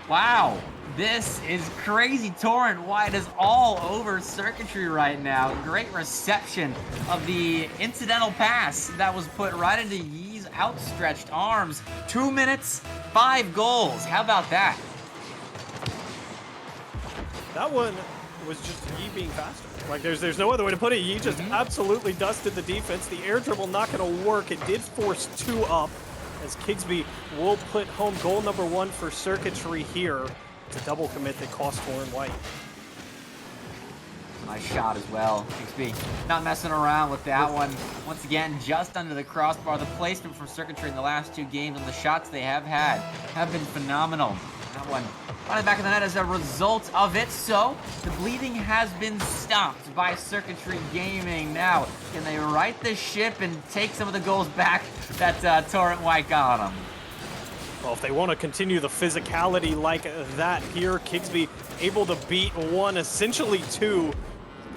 Wow, this is crazy. Torrent White is all over Circuitry right now. Great reception of the incidental pass that was put right into Yi's outstretched arms. 2 minutes, 5 goals. How about that? That one was just Yi being faster. Like, there's no other way to put it. Yi just absolutely dusted the defense. The air dribble not going to work. It did force 2 up, as Kigsby will put home goal number 1 for Circuitry here. It's a double commit that cost Torrent White. Nice shot as well. Kigsby not messing around with that one. Once again, just under the crossbar. The placement from Circuitry in the last 2 games and the shots they have had have been phenomenal. That one on the back of the net as a result of it. So the bleeding has been stopped by Circuitry Gaming. Now, can they right the ship and take some of the goals back that Torrent White got on them? Well, if they want to continue the physicality like that here, Kigsby able to beat 1, essentially 2.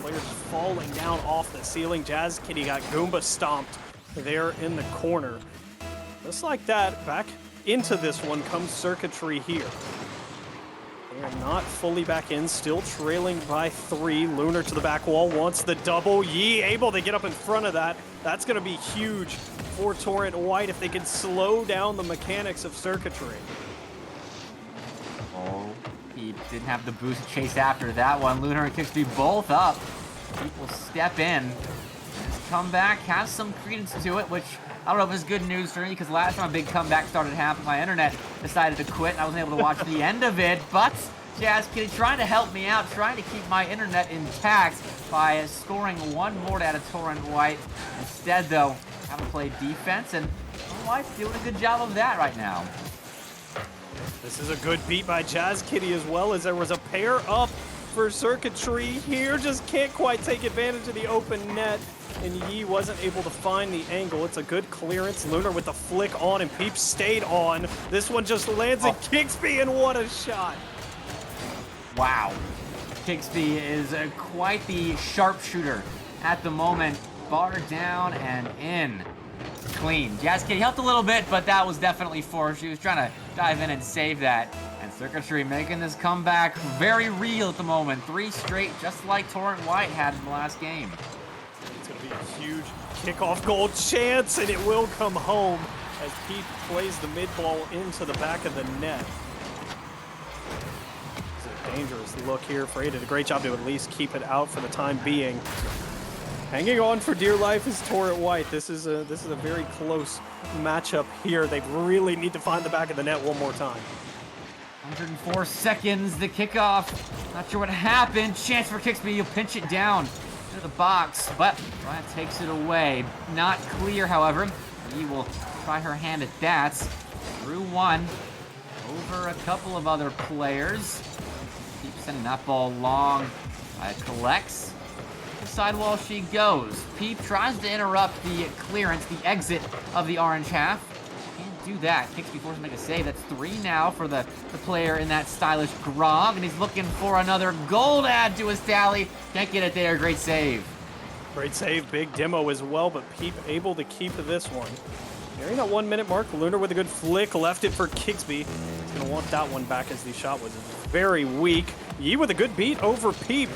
Players falling down off the ceiling. Jazz Kitty got Goomba stomped there in the corner. Just like that, back into this one comes Circuitry here. They are not fully back in, still trailing by 3. Lunar to the back wall, wants the double. Yi able to get up in front of that. That's going to be huge for Torrent White if they can slow down the mechanics of Circuitry. Oh, he didn't have the boost to chase after that one. Lunar and Kigsby both up. People step in. His comeback has some credence to it, which I don't know if it's good news for me, because last time a big comeback started happening, my internet decided to quit and I wasn't able to watch the end of it. But Jazz Kitty trying to help me out, trying to keep my internet intact by scoring 1 more out of Torrent White. Instead, though, having played defense, and Torrent White's doing a good job of that right now. This is a good beat by Jazz Kitty as well, as there was a pair up for Circuitry here. Just can't quite take advantage of the open net, and Yi wasn't able to find the angle. It's a good clearance. Lunar with the flick on, and Peep stayed on. This one just lands at Kigsby, and what a shot. Wow. Kigsby is quite the sharpshooter at the moment. Bar down and in. clean. Jazz Kitty helped a little bit, but that was definitely forced. She was trying to dive in and save that. And Circuitry making this comeback very real at the moment. 3 straight, just like Torrent White had in the last game. It's going to be a huge kickoff goal chance, and it will come home as Pete plays the mid ball into the back of the net. It's a dangerous look here. Frey did a great job to at least keep it out for the time being. Hanging on for dear life is Torrent White. This is a very close matchup here. They really need to find the back of the net one more time. 104 seconds, the kickoff. Not sure what happened. Chance for Kixby. He'll pinch it down to the box, but that takes it away. Not clear, however. He will try her hand at that. Through one. Over a couple of other players. Keeps sending that ball long. Collects. The sidewall she goes. Peep tries to interrupt the clearance, the exit of the orange half. Can't do that. Kixby forced to make a save. That's 3 now for the player in that stylish grog, and he's looking for another goal to add to his tally. Can't get it there. Great save. Great save, big demo as well, but Peep able to keep this one. Nearing that 1 minute mark, Lunar with a good flick, left it for Kixby. He's gonna want that one back as the shot was very weak. Yi with a good beat over Peep.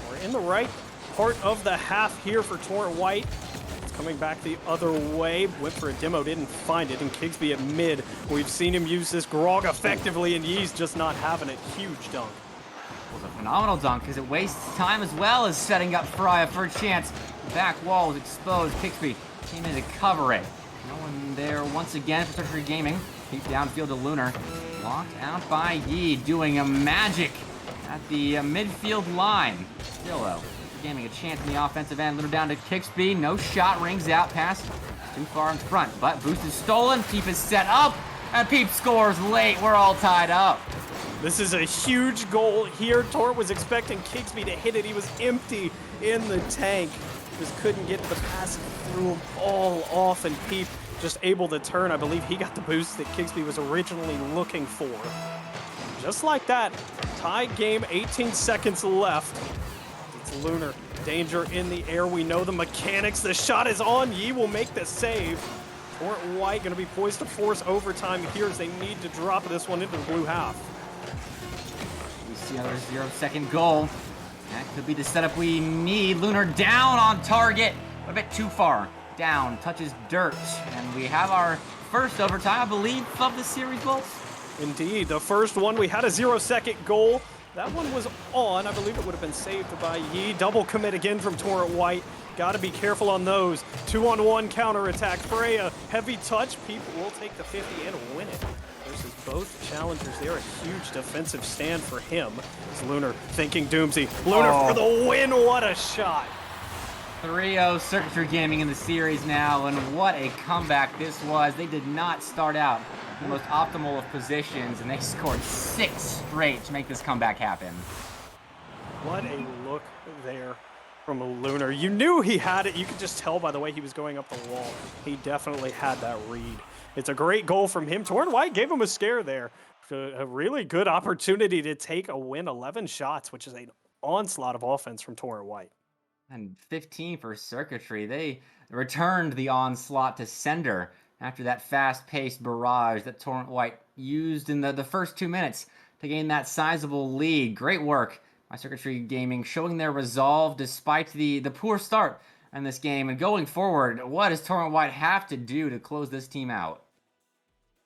We're in the right part of the half here for Torrent White. It's coming back the other way. Went for a demo, didn't find it, and Kixby at mid. We've seen him use this grog effectively, and Yi's just not having it. Huge dunk. Was a phenomenal dunk because it wastes time as well as setting up Freya for a chance. The back wall was exposed. Kixby came in to cover it. No one there once again for Circuitry Gaming. Deep downfield to Lunar. Blocked out by Yi, doing a magic at the midfield line. Still though, Gaming a chance in the offensive end. Lunar down to Kixby. No shot, rings out past too far in front. But boost is stolen. Peep is set up. And Peep scores late. We're all tied up. This is a huge goal here. Torrent was expecting Kixby to hit it. He was empty in the tank. Just couldn't get the pass, threw him all off, and Peep just able to turn. I believe he got the boost that Kixby was originally looking for. Just like that, tied game, 18 seconds left. It's Lunar, danger in the air. We know the mechanics. The shot is on. Yi will make the save. Torrent White going to be poised to force overtime here as they need to drop this one into the blue half. We see another 0-second goal. That could be the setup we need. Lunar down on target. A bit too far down. Touches dirt. And we have our first overtime, I believe, of the series, Bolts. Indeed. The first one, we had a 0-second goal. That one was on. I believe it would have been saved by Yi. Double commit again from Torrent White. Got to be careful on those. 2-on-1 counterattack. Freya, heavy touch. People will take the 50 and win it. Versus both challengers there. A huge defensive stand for him. It's Lunar thinking Doomsy. Lunar for the win. What a shot. 3-0 Circuitry Gaming in the series now, and what a comeback this was. They did not start out in the most optimal of positions, and they scored 6 straight to make this comeback happen. What a look there from Lunar. You knew he had it. You could just tell by the way he was going up the wall. He definitely had that read. It's a great goal from him. Torrent White gave him a scare there. A really good opportunity to take a win. 11 shots, which is an onslaught of offense from Torrent White. And 15 for Circuitry. They returned the onslaught to sender after that fast-paced barrage that Torrent White used in the first 2 minutes to gain that sizable lead. Great work by Circuitry Gaming, showing their resolve despite the poor start in this game. And going forward, what does Torrent White have to do to close this team out?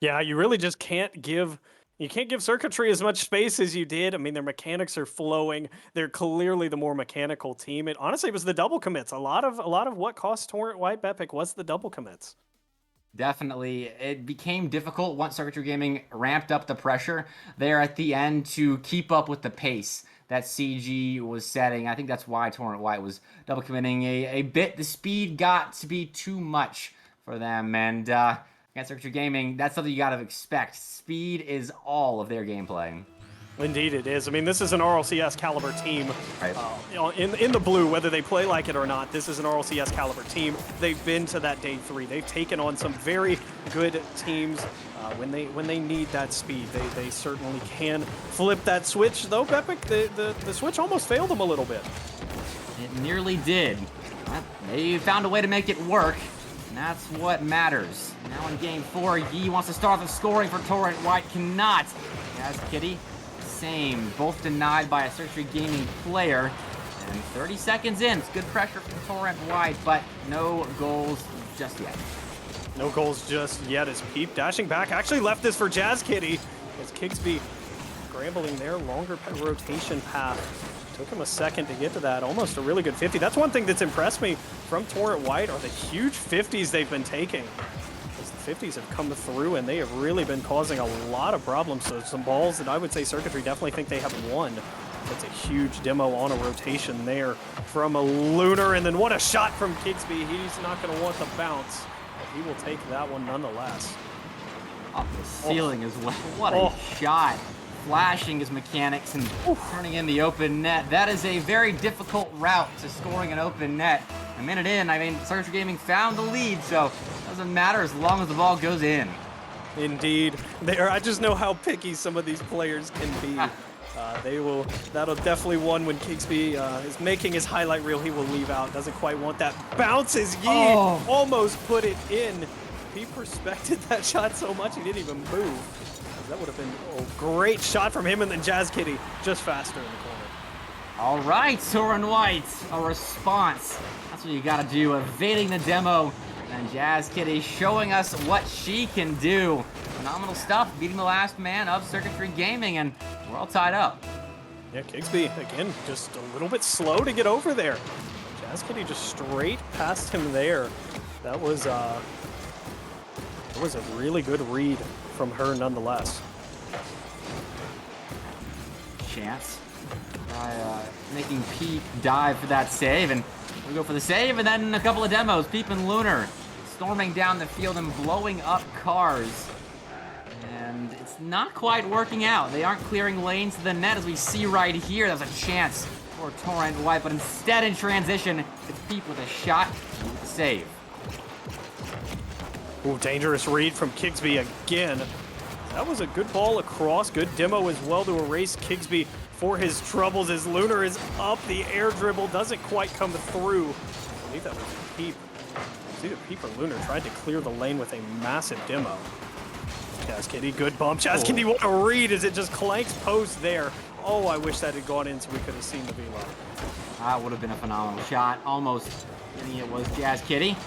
Yeah, you really just can't give Circuitry as much space as you did. I mean, their mechanics are flowing. They're clearly the more mechanical team. It honestly was the double commits. A lot of what cost Torrent White Bepic was the double commits. Definitely. It became difficult once Circuitry Gaming ramped up the pressure there at the end to keep up with the pace that CG was setting. I think that's why Torrent White was double committing a bit. The speed got to be too much for them, and against Circuitry Gaming, that's something you got to expect. Speed is all of their gameplay. Indeed it is. I mean, this is an RLCS caliber team. Right. In the blue, whether they play like it or not, this is an RLCS caliber team. They've been to that day 3. They've taken on some very good teams. When they need that speed, they certainly can flip that switch. Though Bepic, the switch almost failed them a little bit. It nearly did. They found a way to make it work. And that's what matters. Now in game 4, Yi wants to start the scoring for Torrent. White cannot. Jazz Kitty, same. Both denied by a Circuitry Gaming player. And 30 seconds in, it's good pressure from Torrent White, but no goals just yet. No goals just yet as Peep dashing back. Actually left this for Jazz Kitty as Kigsby scrambling their longer rotation path. Took him a second to get to that. Almost a really good 50. That's one thing that's impressed me from Torrent White are the huge 50s they've been taking. As the 50s have come through and they have really been causing a lot of problems. So some balls that I would say Circuitry definitely think they have won. That's a huge demo on a rotation there from a Lunar. And then what a shot from Kigsby. He's not going to want the bounce, but he will take that one nonetheless. Off the ceiling as well. What a shot. Flashing his mechanics and turning in the open net. That is a very difficult route to scoring an open net. A minute in, I mean, Circuitry Gaming found the lead, so it doesn't matter as long as the ball goes in. Indeed. I just know how picky some of these players can be. That'll definitely one when Kigsby is making his highlight reel, he will leave out. Doesn't quite want that. Bounces Yi, almost put it in. He respected that shot so much he didn't even move. That would have been a great shot from him, and then Jazz Kitty just faster in the corner. All right, Torrent White, a response. That's what you gotta do, evading the demo. And Jazz Kitty showing us what she can do. Phenomenal stuff, beating the last man of Circuitry Gaming, and we're all tied up. Yeah, Kigsby, again, just a little bit slow to get over there. Jazz Kitty just straight past him there. That was a really good read from her nonetheless. Chance by making Peep dive for that save, and we go for the save, and then a couple of demos. Peep and Lunar storming down the field and blowing up cars. And it's not quite working out. They aren't clearing lanes to the net, as we see right here. That was a chance for Torrent White, but instead in transition, it's Peep with a shot and with a save. Ooh, dangerous read from Kigsby again. That was a good ball across. Good demo as well to erase Kigsby for his troubles as Lunar is up. The air dribble doesn't quite come through. I believe that was Peep. It's either Peep or Lunar tried to clear the lane with a massive demo. Jazz Kitty, good bump. Jazz Kitty, what a read as it just clanks post there. Oh, I wish that had gone in so we could have seen the velo. That would have been a phenomenal shot. Almost thinking it was Jazz Kitty.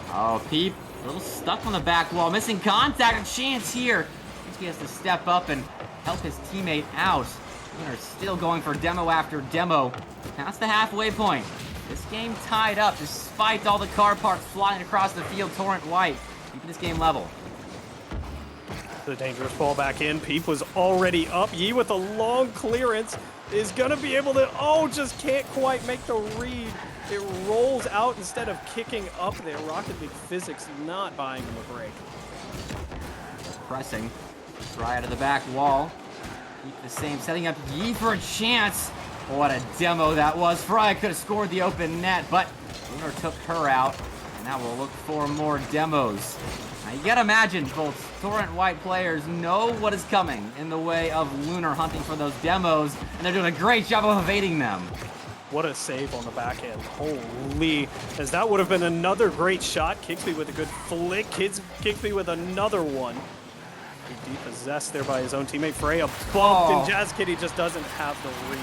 Oh, Peep. A little stuck on the back wall, missing contact. A chance here. He has to step up and help his teammate out. They're still going for demo after demo. Past the halfway point. This game tied up despite all the car parts flying across the field. Torrent White keeping this game level. The dangerous ball back in. Peep was already up. Yi with a long clearance is going to be able to, just can't quite make the read. It rolls out instead of kicking up there. Rocket League physics not buying him a break. Pressing. Right out of the back wall. Keep the same, setting up Yi for a chance. What a demo that was. Fry could have scored the open net, but Lunar took her out. And now we'll look for more demos. Now you gotta imagine both Torrent White players know what is coming in the way of Lunar hunting for those demos, and they're doing a great job of evading them. What a save on the back end. Holy, as that would have been another great shot. Kigsby with a good flick. Kigsby with another one. Depossessed there by his own teammate. Freya bumped, and Jazz Kitty just doesn't have the read.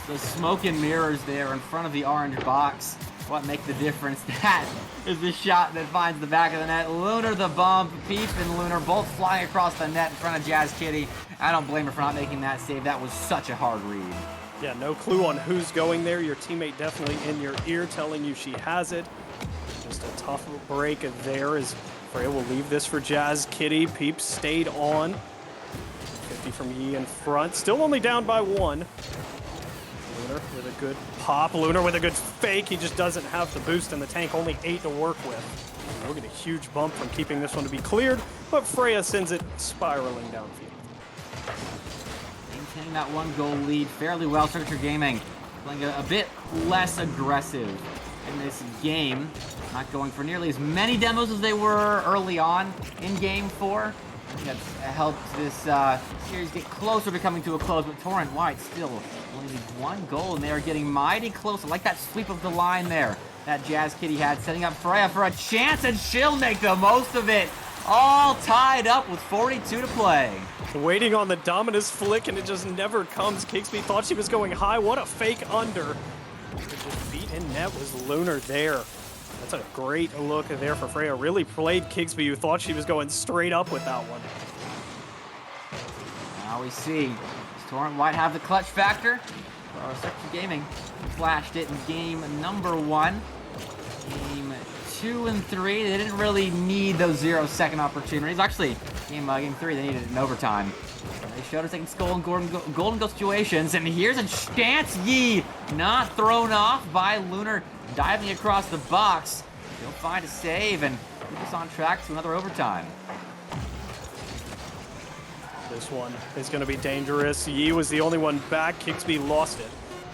The smoke and mirrors there in front of the orange box. What make the difference? That is the shot that finds the back of the net. Lunar the bump. Peep and Lunar both flying across the net in front of Jazz Kitty. I don't blame her for not making that save. That was such a hard read. Yeah, no clue on who's going there. Your teammate definitely in your ear telling you she has it. Just a tough break there as Freya will leave this for Jazz Kitty. Peep stayed on. 50 from Yi in front. Still only down by 1. Lunar with a good pop. Lunar with a good fake. He just doesn't have the boost in the tank. Only 8 to work with. We'll get a huge bump from keeping this one to be cleared, but Freya sends it spiraling downfield. Maintaining that 1-goal lead fairly well. Circuitry Gaming playing a bit less aggressive in this game. Not going for nearly as many demos as they were early on in game 4. That's helped this series get closer to coming to a close, but Torrent White still only needs one goal, and they are getting mighty close. I like that sweep of the line there that Jazz Kitty had, setting up Freya for a chance, and she'll make the most of it. All tied up with 42 to play. Waiting on the Dominus flick, and it just never comes. Kingsby thought she was going high. What a fake under. Just beat in net was Lunar there. That's a great look there for Freya. Really played Kingsby, who thought she was going straight up with that one. Now we see, does Torrent White have the clutch factor? Circuitry Gaming flashed it in game number 1. Game 2 and 3, they didn't really need those 0-second opportunities. Actually, game 3, they needed it in overtime. They showed us they can score in golden goal situations, and here's a chance. Yi not thrown off by Lunar, diving across the box. He'll find a save and keep us on track to another overtime. This one is going to be dangerous. Yi was the only one back. Kingsby lost it.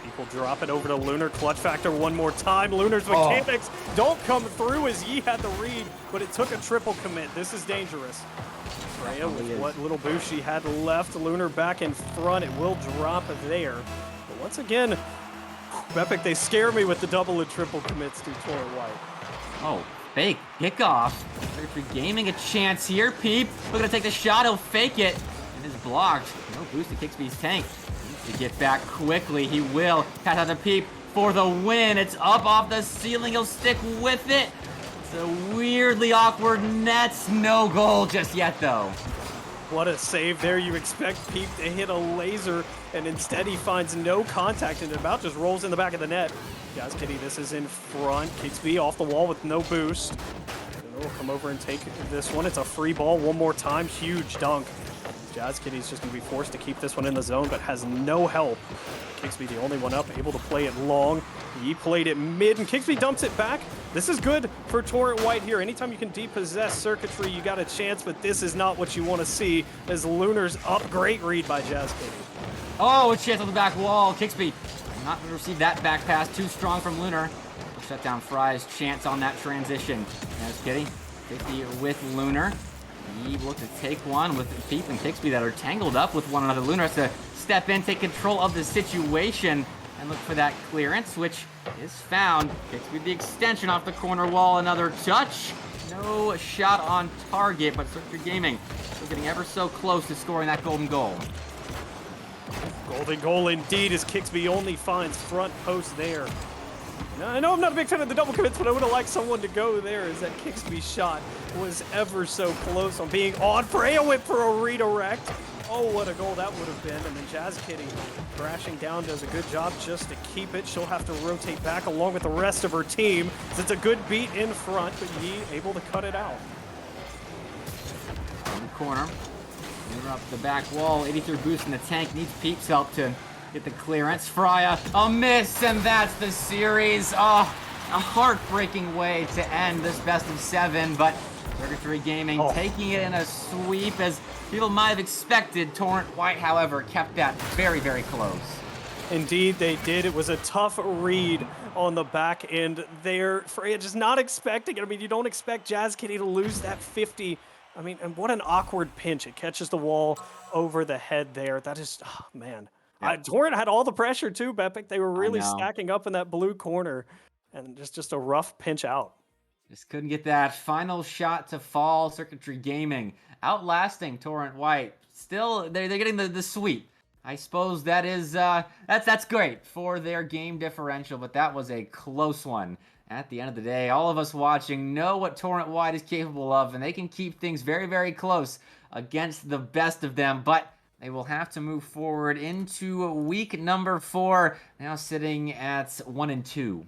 People drop it over to Lunar. Clutch factor one more time. Lunar's mechanics don't come through as Yi had the read, but it took a triple commit. This is dangerous. Freya with what little boost she had left. Lunar back in front. It will drop there. But once again, Epic, they scare me with the double and triple commits to Torrent White. Oh, fake kickoff. Circuitry Gaming a chance here. Peep, looking to take the shot. He'll fake it. And is blocked. No boost to Kingsby's tank. Needs to get back quickly. He will. Pass out to Peep for the win. It's up off the ceiling. He'll stick with it. It's a weirdly awkward nets. No goal just yet, though. What a save there. You expect Peep to hit a laser, and instead he finds no contact and it about just rolls in the back of the net. Jazz Kitty, this is in front. Kingsby off the wall with no boost. And we'll come over and take this one. It's a free ball one more time. Huge dunk. Jazz Kitty's just going to be forced to keep this one in the zone, but has no help. Kingsby the only one up, able to play it long. He played it mid, and Kingsby dumps it back. This is good for Torrent White here. Anytime you can depossess Circuitry, you got a chance, but this is not what you want to see as Lunar's up. Great read by Jazz Kitty. Oh, a chance on the back wall. Kingsby not going to receive that back pass. Too strong from Lunar. We'll shut down Fry's chance on that transition. Jazz Kitty, 50 with Lunar. He looked to take one with Peep and Kingsby that are tangled up with one another. Lunar has to step in, take control of the situation, and look for that clearance, which is found. Kingsby the extension off the corner wall. Another touch. No shot on target, but Circuitry Gaming still getting ever so close to scoring that golden goal. Golden goal indeed, as Kingsby only finds front post there. Now, I know I'm not a big fan of the double commits, but I would have liked someone to go there as that Kingsby shot was ever so close on being on. Freya went for a redirect. Oh, what a goal that would have been. And then Jazz Kitty crashing down does a good job just to keep it. She'll have to rotate back along with the rest of her team. It's a good beat in front, but Yi able to cut it out. In the corner. We're up the back wall. 83 boost in the tank. Needs Peep's help to get the clearance. Freya, a miss, and that's the series. Oh, a heartbreaking way to end this best of 7, but Circuitry Gaming taking it in a sweep as people might have expected. Torrent White, however, kept that very, very close. Indeed, they did. It was a tough read on the back end there. Freya just not expecting it. I mean, you don't expect Jazz Kitty to lose that 50. I mean, and what an awkward pinch. It catches the wall over the head there. That is, oh, man. Yeah. Torrent had all the pressure too, Bepic. They were really stacking up in that blue corner, and just a rough pinch out. Just couldn't get that final shot to fall. Circuitry Gaming outlasting Torrent White. Still, they're getting the sweep. I suppose that is that's great for their game differential, but that was a close one. At the end of the day, all of us watching know what Torrent White is capable of, and they can keep things very, very close against the best of them, but they will have to move forward into week number 4, now sitting at 1-2.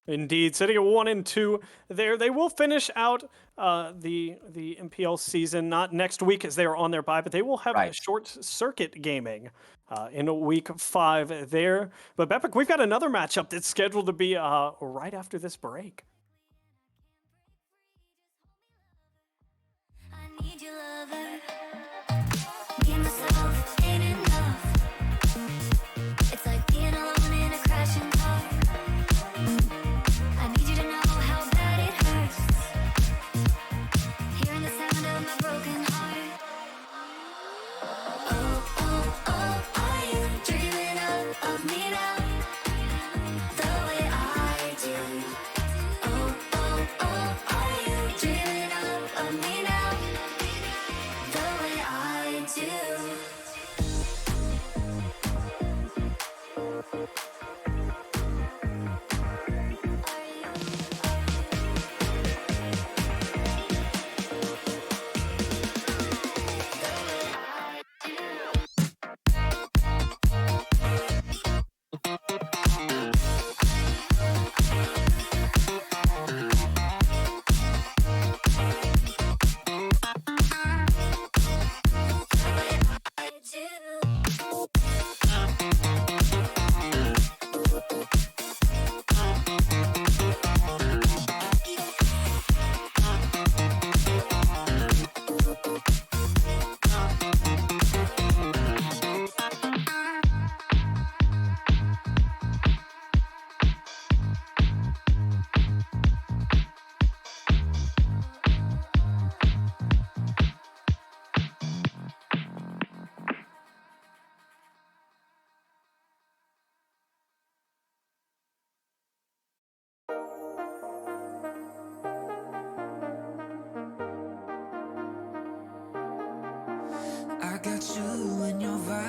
Indeed, sitting at 1-2 there. They will finish out the MPL season, not next week as they are on their bye, but they will have a short circuit gaming in week 5 there. But Bepic, we've got another matchup that's scheduled to be right after this break. I need your lover. Me myself ain't enough. It's like being alone in a crashing car. I need you to know how bad it hurts. Hearing the sound of my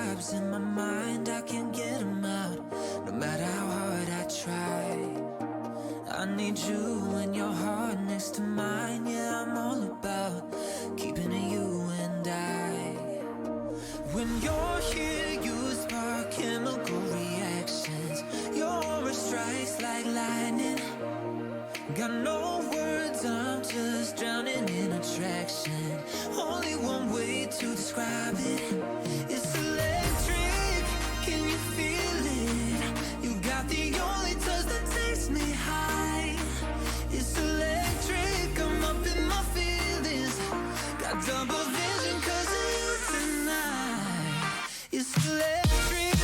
vibes in my mind, I can't get them out, no matter how hard I try. I need you and your heart next to mine. Yeah, I'm all about keeping it you and I. When you're here, you spark chemical reactions. Your aura strikes like lightning. Got no words, I'm just drowning in attraction. Only one way to describe it. It's electric, can you feel it? You got the only touch that takes me high. It's electric, I'm up in my feelings. Got double vision 'cause of you tonight. It's electric.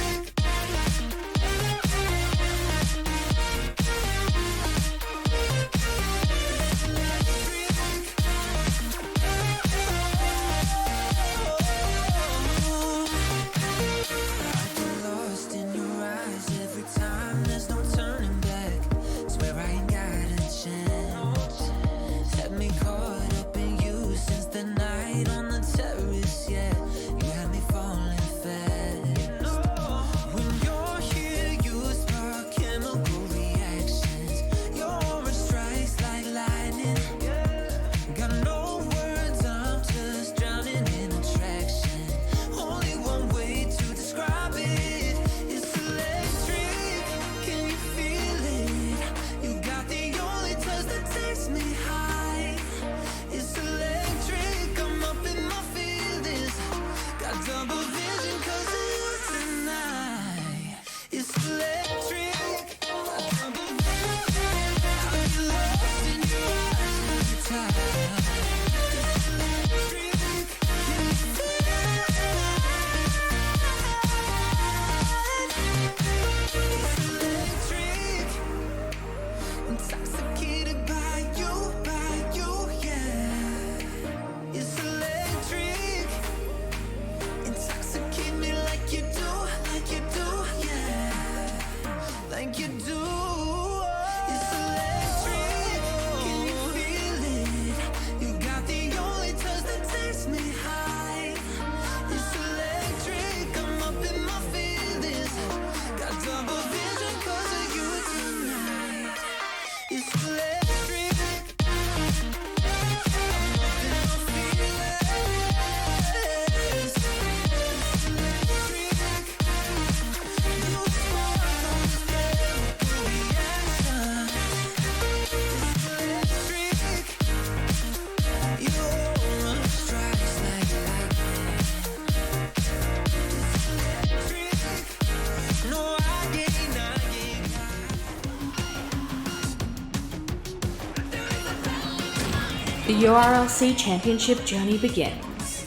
The URLC Championship journey begins.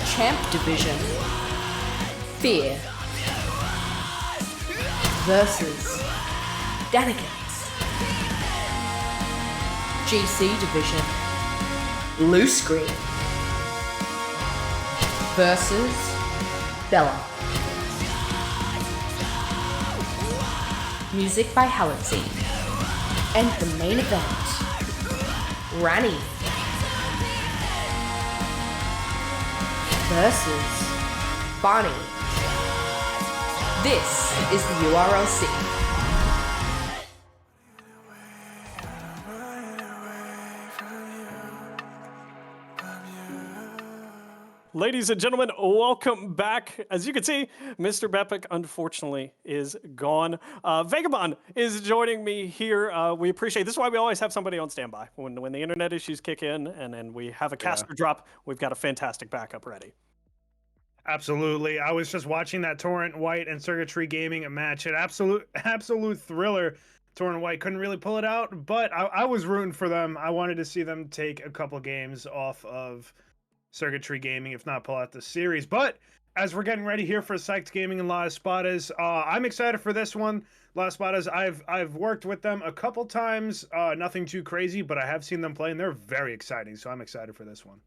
Champ Division. Fear. Versus Danikins. GC Division. Blue Screen. Versus Bella. Music by Hallenstein. And the main event, Rani versus Bonnie. This is the URLC. Ladies and gentlemen, welcome back. As you can see, Mr. Bepic, unfortunately, is gone. Vagabond is joining me here. We appreciate this is why we always have somebody on standby. When the internet issues kick in and then we have a caster drop, we've got a fantastic backup ready. Absolutely. I was just watching that Torrent White and Circuitry Gaming match. An absolute thriller. Torrent White couldn't really pull it out, but I was rooting for them. I wanted to see them take a couple games off of Circuitry Gaming, if not pull out the series. But as we're getting ready here for Psyched Gaming and Las Espadas, I'm excited for this one. Las Espadas, I've worked with them a couple times, nothing too crazy, but I have seen them play and they're very exciting, so I'm excited for this one.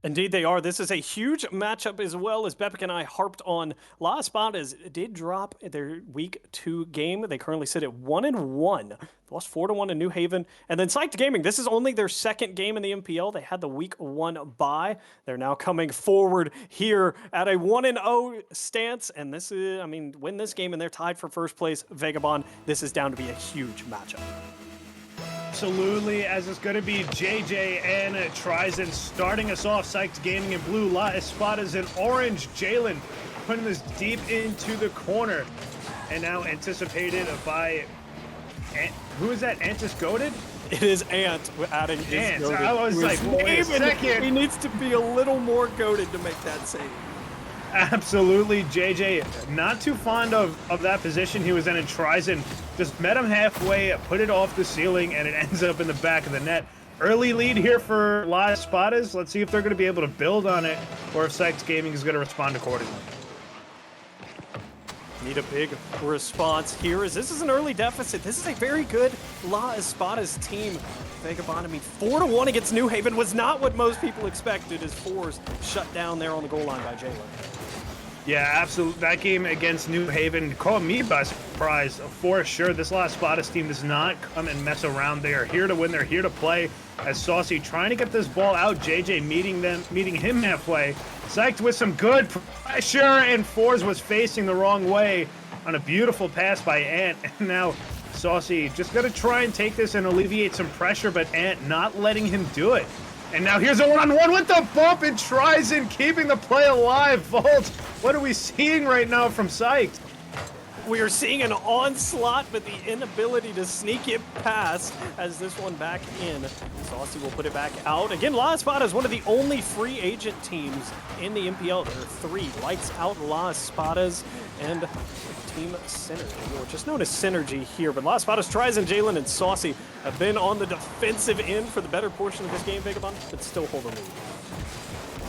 Indeed they are. This is a huge matchup as well, as Bepic and I harped on. La Espadas did drop their week 2 game. They currently sit at 1-1. They lost 4-1 in New Haven. And then Psyched Gaming, this is only their second game in the MPL. They had the week 1 bye. They're now coming forward here at a 1-0 stance. And this is, I mean, win this game and they're tied for first place. Vagabond, this is down to be a huge matchup. Absolutely, as it's going to be JJ and Trizen starting us off. Psyched Gaming in blue, La Espadas in orange. Jalen putting this deep into the corner. And now anticipated by... who is that? Antis Goated? It is Ant adding his Ant. goated. I was like, wait a second. He needs to be a little more goated to make that save. Absolutely, JJ not too fond of that position he was in, and Trizen just met him halfway, put it off the ceiling, and it ends up in the back of the net. Early lead here for La Espadas. Let's see if they're going to be able to build on it, or if Psyched Gaming is going to respond accordingly. Need a big response here, as this is an early deficit. This is a very good La Espadas team. Vagabond, I mean, 4-1 against New Haven was not what most people expected, as fours shut down there on the goal line by Jalen. Yeah, absolutely. That game against New Haven caught me by surprise for sure. This La Espadas team does not come and mess around. They are here to win. They're here to play. As Saucy trying to get this ball out, JJ meeting him halfway. Psyched with some good pressure, and fours was facing the wrong way on a beautiful pass by Ant. And now Saucy just going to try and take this and alleviate some pressure, but Ant not letting him do it. And now here's a one-on-one with the bump, and Trizen keeping the play alive. Volt, what are we seeing right now from Psyched? We are seeing an onslaught, but the inability to sneak it past as this one back in. Saucy will put it back out. Again, La Espada is one of the only free agent teams in the MPL. There are 3. Lights Out, La Espadas, and Team Synergy, or just known as Synergy here. But La Espadas, Trizen, Jalen, and Saucy have been on the defensive end for the better portion of this game, Vagabond, but still hold the lead.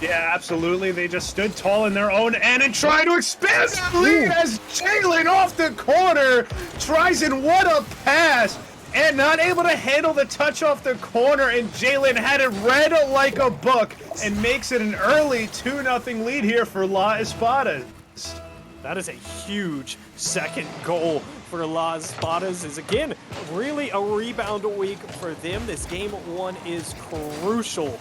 Yeah, absolutely. They just stood tall in their own end and tried to expand that lead as Jalen off the corner. Trizen, what a pass! And not able to handle the touch off the corner, and Jalen had it read like a book and makes it an early 2-0 lead here for La Espadas. That is a huge second goal for La Espadas. Is again really a rebound week for them. This game 1 is crucial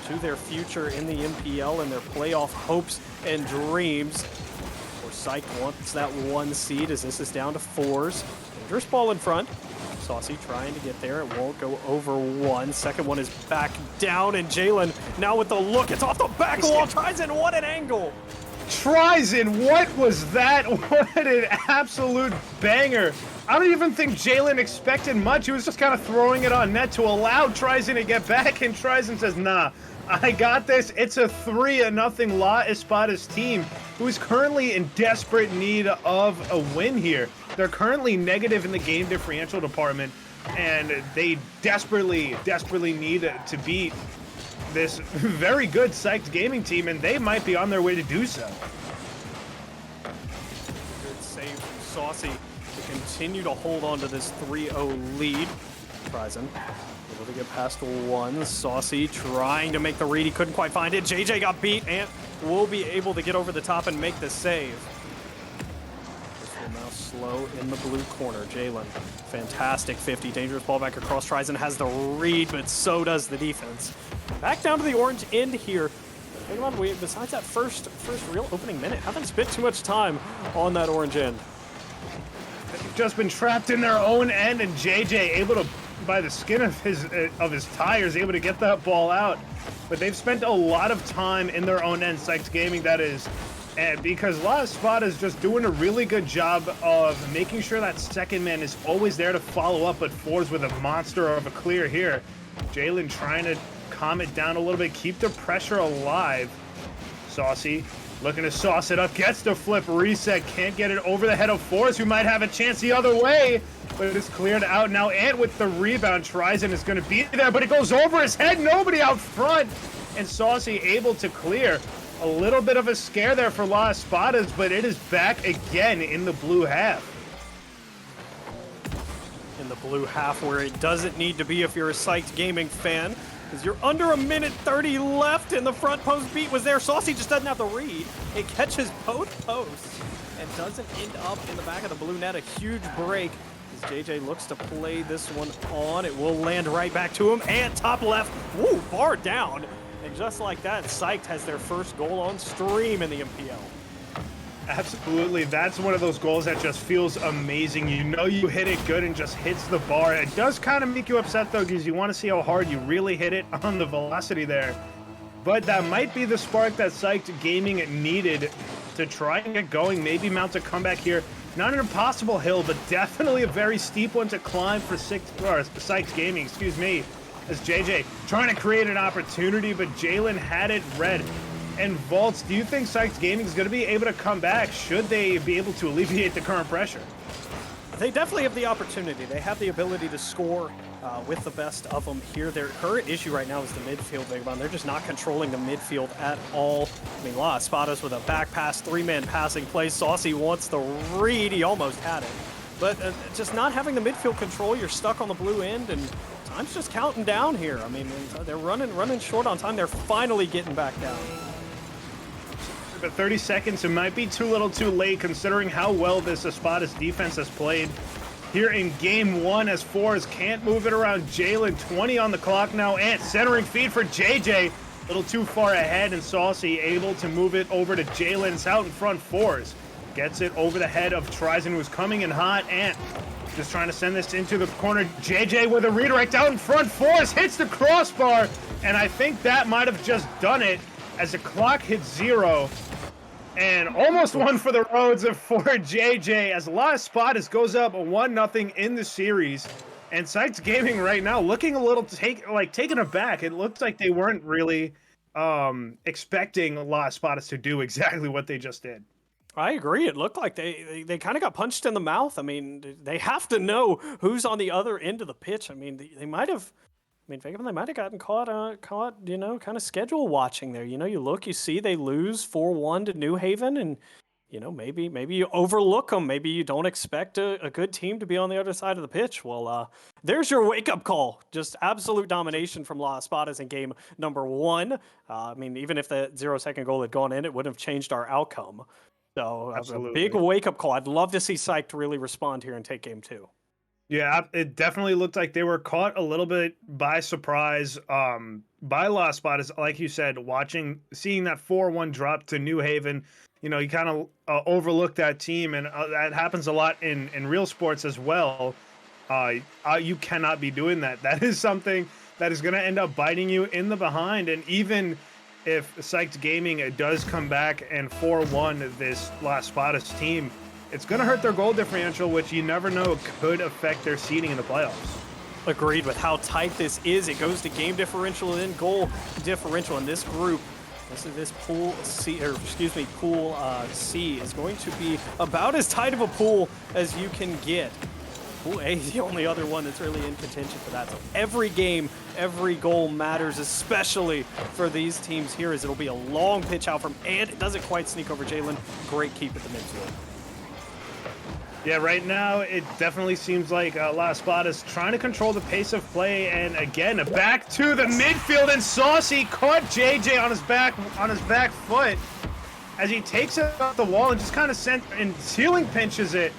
to their future in the MPL and their playoff hopes and dreams. Of course, Psyched wants that 1 seed, as this is down to 4s. Dangerous ball in front. Saucy trying to get there. It won't go over 1. Second one is back down, and Jalen now with the look. It's off the back wall. Trizen, what an angle! Trizen, what was that? What an absolute banger. I don't even think Jalen expected much. He was just kind of throwing it on net to allow Trizen to get back, and Trizen says, nah, I got this. It's a 3-0 La Espadas team who is currently in desperate need of a win here. They're currently negative in the game differential department, and they desperately need to beat this very good Psyched Gaming team, and they might be on their way to do so. Good save from Saucy to continue to hold on to this 3-0 lead. Trizen able to get past 1. Saucy trying to make the read. He couldn't quite find it. JJ got beat. Ant will be able to get over the top and make the save. This will now slow in the blue corner. Jalen, fantastic 50. Dangerous ball back across. Trizen has the read, but so does the defense. Back down to the orange end here. Besides that first real opening minute, haven't spent too much time on that orange end. They've just been trapped in their own end, and JJ able to, by the skin of his tires, able to get that ball out. But they've spent a lot of time in their own end, Psyched Gaming, that is. And because La Espada is just doing a really good job of making sure that second man is always there to follow up, but fours with a monster of a clear here. Jalen trying to calm it down a little bit, keep the pressure alive. Saucy looking to sauce it up, gets the flip reset, can't get it over the head of fours, who might have a chance the other way, but it is cleared out. Now Ant with the rebound. Trizen is going to be there, but it goes over his head, nobody out front, and Saucy able to clear. A little bit of a scare there for La Espadas, but it is back again in the blue half. In the blue half, where it doesn't need to be if you're a Psyched Gaming fan. because you're under a minute 30 left, and the front post beat was there. Saucy just doesn't have the read. It catches both posts and doesn't end up in the back of the blue net. A huge break as JJ looks to play this one on. It will land right back to him, and top left, woo, bar down. And just like that, Psyched has their first goal on stream in the MPL. Absolutely. That's one of those goals that just feels amazing. You know you hit it good and just hits the bar. It does kind of make you upset, though, because you want to see how hard you really hit it on the velocity there. But that might be the spark that Psyched Gaming needed to try and get going, maybe mount a comeback here. Not an impossible hill, but definitely a very steep one to climb for Psyched Gaming, excuse me, as JJ trying to create an opportunity, but Jalen had it red. And Vaults, do you think Psyched Gaming is going to be able to come back? Should they be able to alleviate the current pressure? They definitely have the opportunity. They have the ability to score with the best of them here. Their current issue right now is the midfield, Vagabond. They're just not controlling the midfield at all. I mean, Las Espadas with a back pass, three-man passing play. Saucy wants the read. He almost had it. But just not having the midfield control, you're stuck on the blue end, and time's just counting down here. I mean, they're running short on time. They're finally getting back down. But 30 seconds, it might be too little too late considering how well this Espadas defense has played here in game one, as Fours can't move it around Jalen. 20 on the clock now, and centering feed for JJ. A little too far ahead, and Saucy able to move it over to Jalen. It's out in front. Fours gets it over the head of Trizen, who's coming in hot. Ant just trying to send this into the corner. JJ with a redirect out in front. Fours hits the crossbar, and I think that might have just done it as the clock hits 0. And almost one for the roads for JJ as Las Espadas goes up 1-0 in the series. And Psyched Gaming right now looking a little taken aback. It looks like they weren't really expecting Las Espadas to do exactly what they just did. I agree. It looked like they kind of got punched in the mouth. I mean, they have to know who's on the other end of the pitch. I mean, they might have. I mean, they might have gotten caught, you know, kind of schedule watching there. You know, you look, you see they lose 4-1 to New Haven, and, you know, maybe you overlook them. Maybe you don't expect a good team to be on the other side of the pitch. Well, there's your wake-up call. Just absolute domination from Las Espadas in game number 1. I mean, even if the 0-second goal had gone in, it wouldn't have changed our outcome. So a big wake-up call. I'd love to see Psyched really respond here and take game 2. Yeah, it definitely looked like they were caught a little bit by surprise by Las Espadas. Like you said, seeing that 4-1 drop to New Haven, you know, you kind of overlook that team, and that happens a lot in real sports as well. You cannot be doing that. That is something that is going to end up biting you in the behind. And even if Psyched Gaming does come back and 4-1 this Las Espadas team, it's going to hurt their goal differential, which you never know could affect their seeding in the playoffs. Agreed with how tight this is. It goes to game differential and then goal differential in this group. This pool C, pool C is going to be about as tight of a pool as you can get. Pool A is the only other one that's really in contention for that. So every game, every goal matters, especially for these teams here, as it'll be a long pitch out from, and it doesn't quite sneak over Jalen. Great keep at the midfield. Yeah, right now it definitely seems like Las Espadas trying to control the pace of play, and again back to the midfield, and Saucy caught JJ on his back foot as he takes it off the wall and just kind of ceiling pinches it.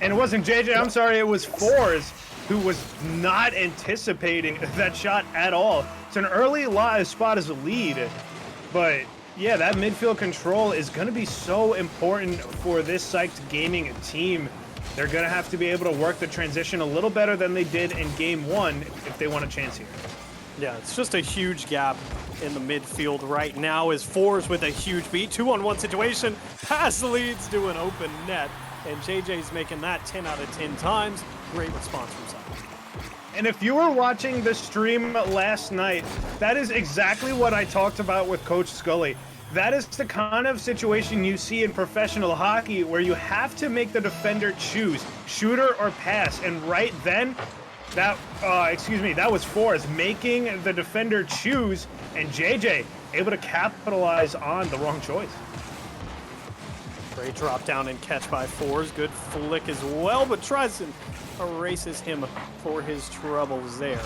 And it wasn't JJ, I'm sorry, it was Fours, who was not anticipating that shot at all. It's an early Las Espadas lead, but yeah, that midfield control is going to be so important for this Psyched Gaming team. They're going to have to be able to work the transition a little better than they did in game 1 if they want a chance here. Yeah, it's just a huge gap in the midfield right now as Fours with a huge beat. 2-on-1 situation. Pass leads to an open net, and JJ's making that 10 out of 10 times. Great response from Psyched. And if you were watching the stream last night, that is exactly what I talked about with Coach Scully. That is the kind of situation you see in professional hockey where you have to make the defender choose, shooter or pass. And right then, that was Fours making the defender choose, and JJ able to capitalize on the wrong choice. Great drop down and catch by Fours. Good flick as well, but tries and erases him for his troubles there.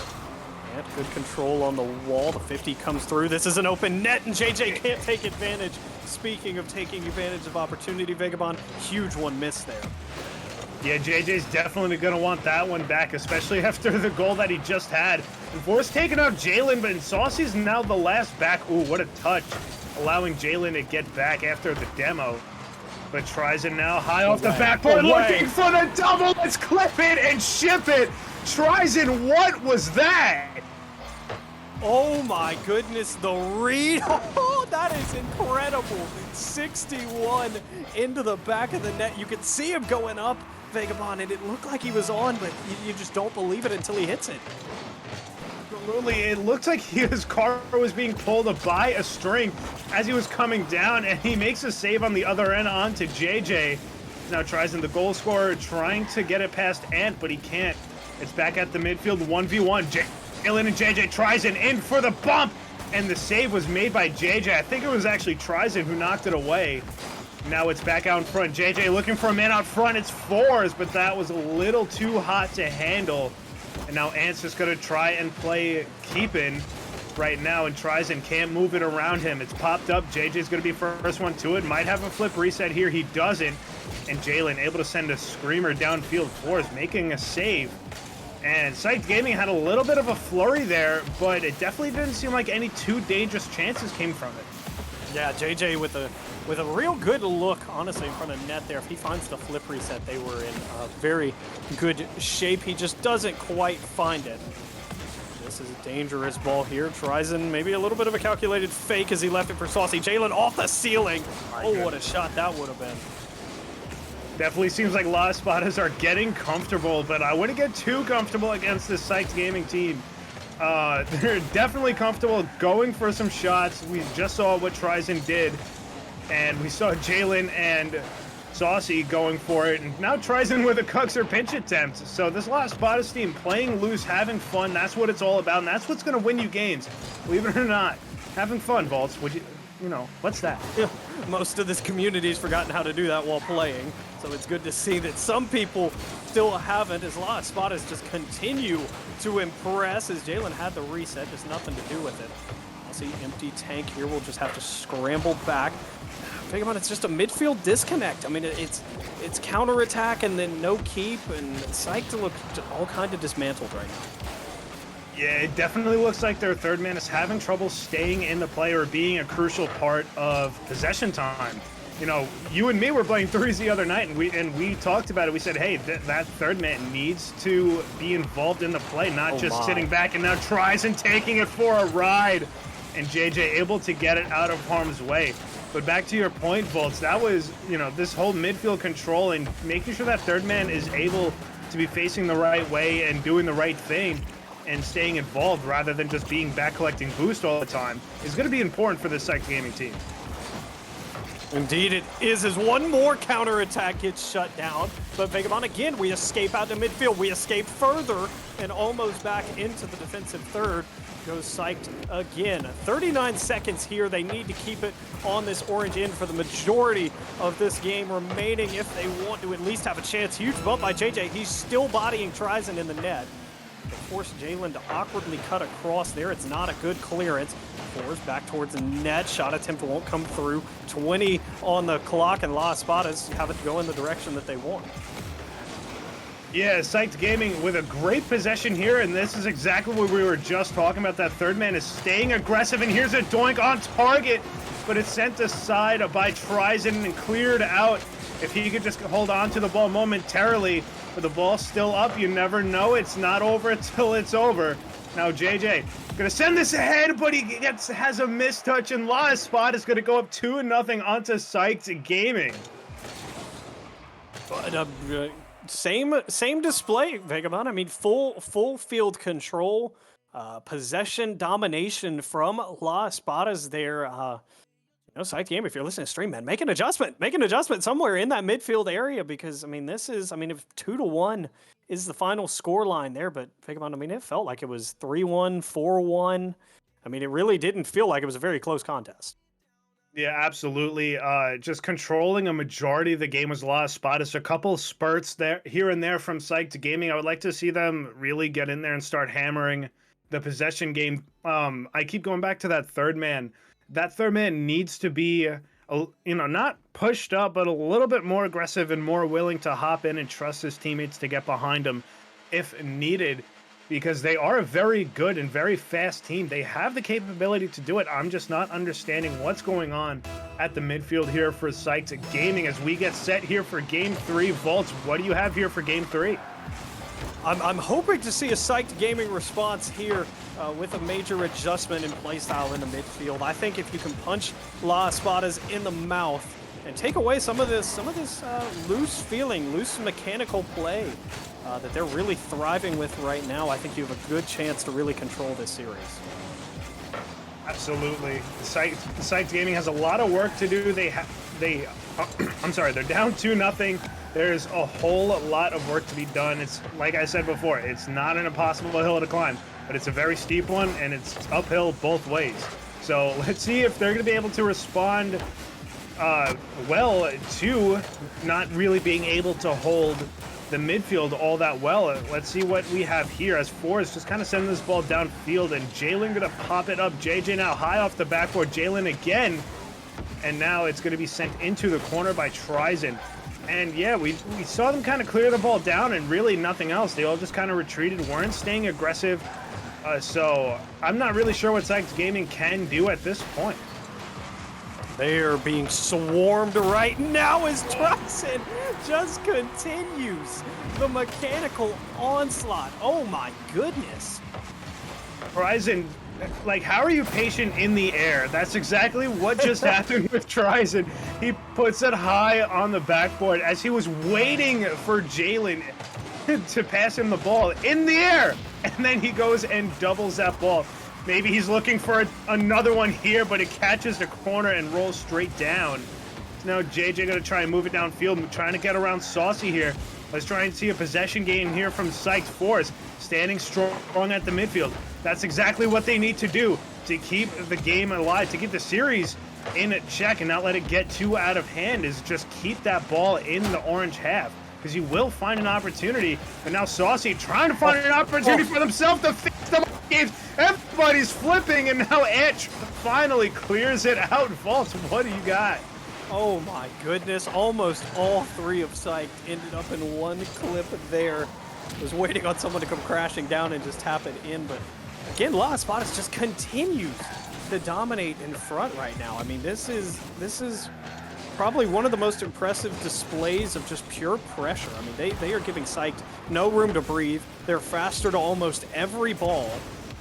And good control on the wall. The 50 comes through. This is an open net, and JJ can't take advantage. Speaking of taking advantage of opportunity, Vagabond, huge one missed there. Yeah, JJ's definitely going to want that one back, especially after the goal that he just had. And Force taking out Jalen, but Saucy's now the last back. Ooh, what a touch. Allowing Jalen to get back after the demo. But tries it now high off the backboard, looking for the double. Let's clip it and ship it. Tries it. What was that? Oh my goodness, the read. Oh, that is incredible. 61 into the back of the net. You could see him going up, Vagabond, and it looked like he was on, but you just don't believe it until he hits it. Absolutely, it looked like his car was being pulled by a string as he was coming down, and he makes a save on the other end onto JJ. Now tries in the goal scorer, trying to get it past Ant, but he can't. It's back at the midfield, 1v1. Jalen and JJ tries it in for the bump, and the save was made by JJ. I think it was actually Trizin who knocked it away. Now it's back out in front. JJ looking for a man out front. It's Fours, but that was a little too hot to handle. And now Ant's just going to try and play keeping right now, and tries and can't move it around him. It's popped up. JJ's going to be first one to it. Might have a flip reset here. He doesn't. And Jalen able to send a screamer downfield. Fours making a save. And Psyched Gaming had a little bit of a flurry there, but it definitely didn't seem like any too dangerous chances came from it. Yeah, JJ with a real good look, honestly, in front of net there. If he finds the flip reset, they were in very good shape. He just doesn't quite find it. This is a dangerous ball here. Trizin, maybe a little bit of a calculated fake as he left it for Saucy. Jalen off the ceiling. Oh, what a shot that would have been. Definitely seems like Las Espadas are getting comfortable, but I wouldn't get too comfortable against this Psyched Gaming team. They're definitely comfortable going for some shots. We just saw what Trizin did, and we saw Jalen and Saucy going for it, and now Trizin with a cucks or pinch attempt. So this Las Espadas team playing loose, having fun, that's what it's all about, and that's what's going to win you games. Believe it or not, having fun, Vaults. Would you know, what's that? Most of this community's forgotten how to do that while playing, so it's good to see that some people still haven't, as Las Espadas just continue to impress, as Jalen had the reset, just nothing to do with it. I'll see empty tank here. We'll just have to scramble back. Think about it, it's just a midfield disconnect. I mean, it's counterattack and then no keep, and Psyched look all kind of dismantled right now. Yeah, it definitely looks like their third man is having trouble staying in the play or being a crucial part of possession time. You know, you and me were playing threes the other night, and we talked about it. We said, hey, that third man needs to be involved in the play, not just sitting back, and now tries and taking it for a ride. And JJ able to get it out of harm's way. But back to your point, Volts, that was, you know, this whole midfield control and making sure that third man is able to be facing the right way and doing the right thing and staying involved rather than just being back collecting boost all the time is going to be important for this Psyched Gaming team. Indeed it is, as one more counterattack gets shut down. But Vagabond, again, we escape out to midfield. We escape further and almost back into the defensive third. Goes Psyched again. 39 seconds here. They need to keep it on this orange end for the majority of this game remaining if they want to at least have a chance. Huge bump by JJ. He's still bodying Trizin in the net. They force Jalen to awkwardly cut across there. It's not a good clearance. Fours back towards the net. Shot attempt won't come through. 20 on the clock, and Las Espadas have it go in the direction that they want. Yeah, Psyched Gaming with a great possession here, and this is exactly what we were just talking about. That third man is staying aggressive, and here's a doink on target, but it's sent aside by Trizin and cleared out. If he could just hold on to the ball momentarily, but the ball's still up, you never know. It's not over until it's over. Now JJ gonna send this ahead, but he has a mistouch, and Las Spot is gonna go up 2-0 onto Psyched Gaming. But same display, Vagabond. I mean, full field control, possession domination from Las Espadas there. Psyched Game, if you're listening to stream, man, make an adjustment somewhere in that midfield area, because, I mean, if 2-1 is the final score line there, but Vagabond, I mean, it felt like it was 3-1, 4-1. I mean, it really didn't feel like it was a very close contest. Yeah, absolutely. Just controlling a majority of the game was Las Espadas. A couple spurts there, here and there from Psyched Gaming. I would like to see them really get in there and start hammering the possession game. I keep going back to that third man. That third man needs to be, not pushed up, but a little bit more aggressive and more willing to hop in and trust his teammates to get behind him if needed, because they are a very good and very fast team. They have the capability to do it. I'm just not understanding what's going on at the midfield here for Psyched Gaming as we get set here for Game 3. Vaults, what do you have here for Game 3? I'm hoping to see a Psyched Gaming response here with a major adjustment in playstyle in the midfield. I think if you can punch La Espadas in the mouth and take away some of this loose mechanical play that they're really thriving with right now, I think you have a good chance to really control this series. Absolutely. Psyched Gaming has a lot of work to do. I'm sorry, they're down 2-0. There's a whole lot of work to be done. It's like I said before, it's not an impossible hill to climb, but it's a very steep one, and it's uphill both ways. So let's see if they're going to be able to respond well to not really being able to hold the midfield all that well. Let's see what we have here as Four is just kind of sending this ball downfield, and Jalen going to pop it up. JJ now high off the backboard. Jalen again, and now it's going to be sent into the corner by Trizen. And yeah, we saw them kind of clear the ball down and really nothing else. They all just kind of retreated, weren't staying aggressive. So I'm not really sure what Psyched Gaming can do at this point. They are being swarmed right now as Trizen just continues the mechanical onslaught. Oh my goodness. Trizen, like, how are you patient in the air? That's exactly what just happened with Trizen. He puts it high on the backboard as he was waiting for Jalen to pass him the ball in the air. And then he goes and doubles that ball. Maybe he's looking for another one here, but it catches the corner and rolls straight down. So now JJ going to try and move it downfield, trying to get around Saucy here. Let's try and see a possession game here from Psyched Force, standing strong at the midfield. That's exactly what they need to do to keep the game alive, to keep the series in check and not let it get too out of hand, is just keep that ball in the orange half, because you will find an opportunity. But now Saucy trying to find an opportunity for themselves to fix the games. Everybody's flipping, and now Etch finally clears it out. Vaults, what do you got? Oh my goodness, almost all three of Psyched ended up in one clip there. Was waiting on someone to come crashing down and just tap it in, but again, La Espadas just continues to dominate in front right now. I mean, this is probably one of the most impressive displays of just pure pressure. I mean, they are giving Psyched no room to breathe. They're faster to almost every ball.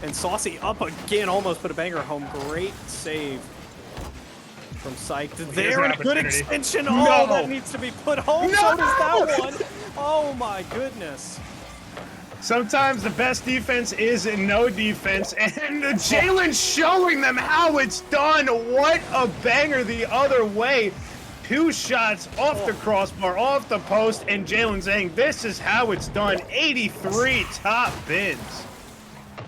And Saucy up again, almost put a banger home. Great save from Psyched. There, and a good extension. Oh, no. That needs to be put home. No! So does that one. Oh my goodness. Sometimes the best defense is no defense, and Jalen showing them how it's done. What a banger the other way. 2 shots off the crossbar, off the post, and Jalen saying, this is how it's done. 83 top bins.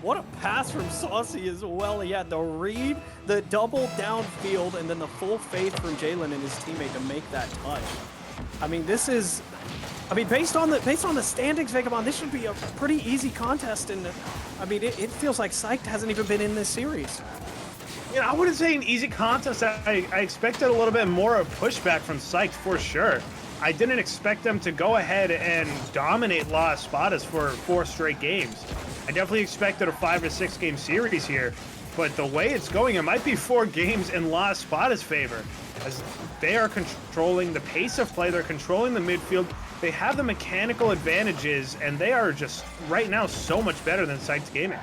What a pass from Saucy as well. He had the read, the double downfield, and then the full faith from Jalen and his teammate to make that touch. I mean, this is... I mean, based on the standings, Vagabond, this should be a pretty easy contest, and I mean, it feels like Psyched hasn't even been in this series. You know, I wouldn't say an easy contest. I expected a little bit more of pushback from Psyched for sure. I didn't expect them to go ahead and dominate La Espadas for 4 straight games. I definitely expected a 5 or 6 game series here, but the way it's going, it might be 4 games in La Espadas' favor, as they are controlling the pace of play, they're controlling the midfield. They have the mechanical advantages, and they are just, right now, so much better than Psyched Gaming.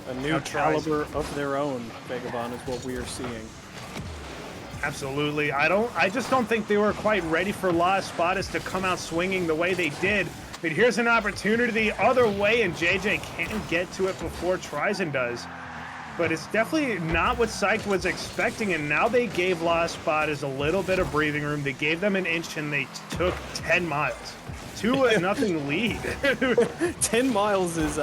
A new caliber of their own, Vagabond, is what we are seeing. Absolutely. I just don't think they were quite ready for La Espadas to come out swinging the way they did. But here's an opportunity the other way, and JJ can't get to it before Trizen does. But it's definitely not what Psyched was expecting, and now they gave La Espadas a little bit of breathing room. They gave them an inch, and they took 10 miles. 2-0 lead. 10 miles is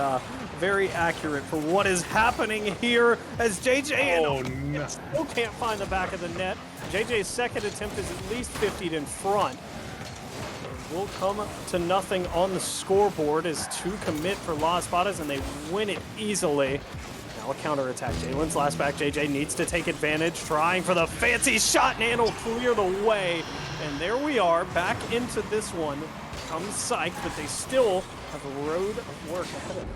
very accurate for what is happening here as JJ still can't find the back of the net. JJ's second attempt is at least 50 in front. will come to nothing on the scoreboard as 2 commit for Las Espadas, and they win it easily. Now a counterattack. Jalen's last back. JJ needs to take advantage, trying for the fancy shot, and Ant will clear the way. And there we are, back into this one. Comes Psych, but they still have a road of work ahead of them.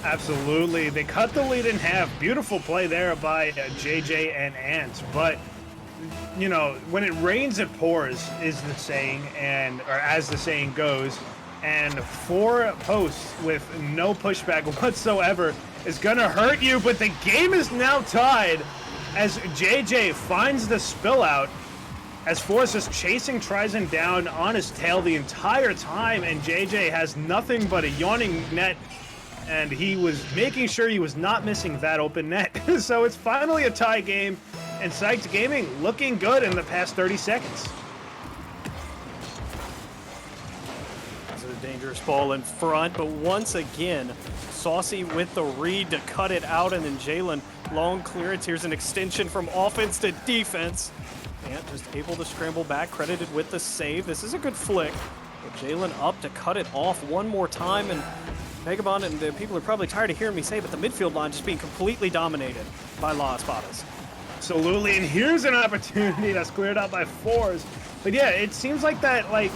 Absolutely. They cut the lead in half. Beautiful play there by JJ and Ant. But, you know, when it rains, it pours, is the saying, or as the saying goes. And 4 posts with no pushback whatsoever is going to hurt you. But the game is now tied as JJ finds the spill out. As Forrest is chasing Trizen down on his tail the entire time. And JJ has nothing but a yawning net. And he was making sure he was not missing that open net. So it's finally a tie game, and Psyched Gaming looking good in the past 30 seconds. This is a dangerous ball in front, but once again, Saucy with the read to cut it out, and then Jalen, long clearance. Here's an extension from offense to defense. Ant just able to scramble back, credited with the save. This is a good flick, but Jalen up to cut it off one more time, and Vagabond and the people are probably tired of hearing me say, but the midfield line just being completely dominated by Las Espadas. Absolutely, and here's an opportunity that's cleared out by Fours. But yeah, it seems like that, like,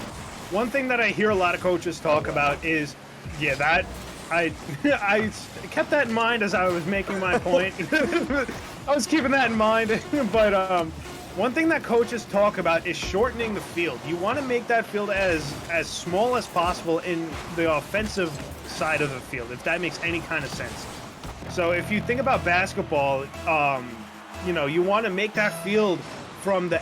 one thing that I hear a lot of coaches talk about is, yeah, that, I kept that in mind as I was making my point. I was keeping that in mind, but one thing that coaches talk about is shortening the field. You want to make that field as small as possible in the offensive side of the field, if that makes any kind of sense. So if you think about basketball, you know, you want to make that field from the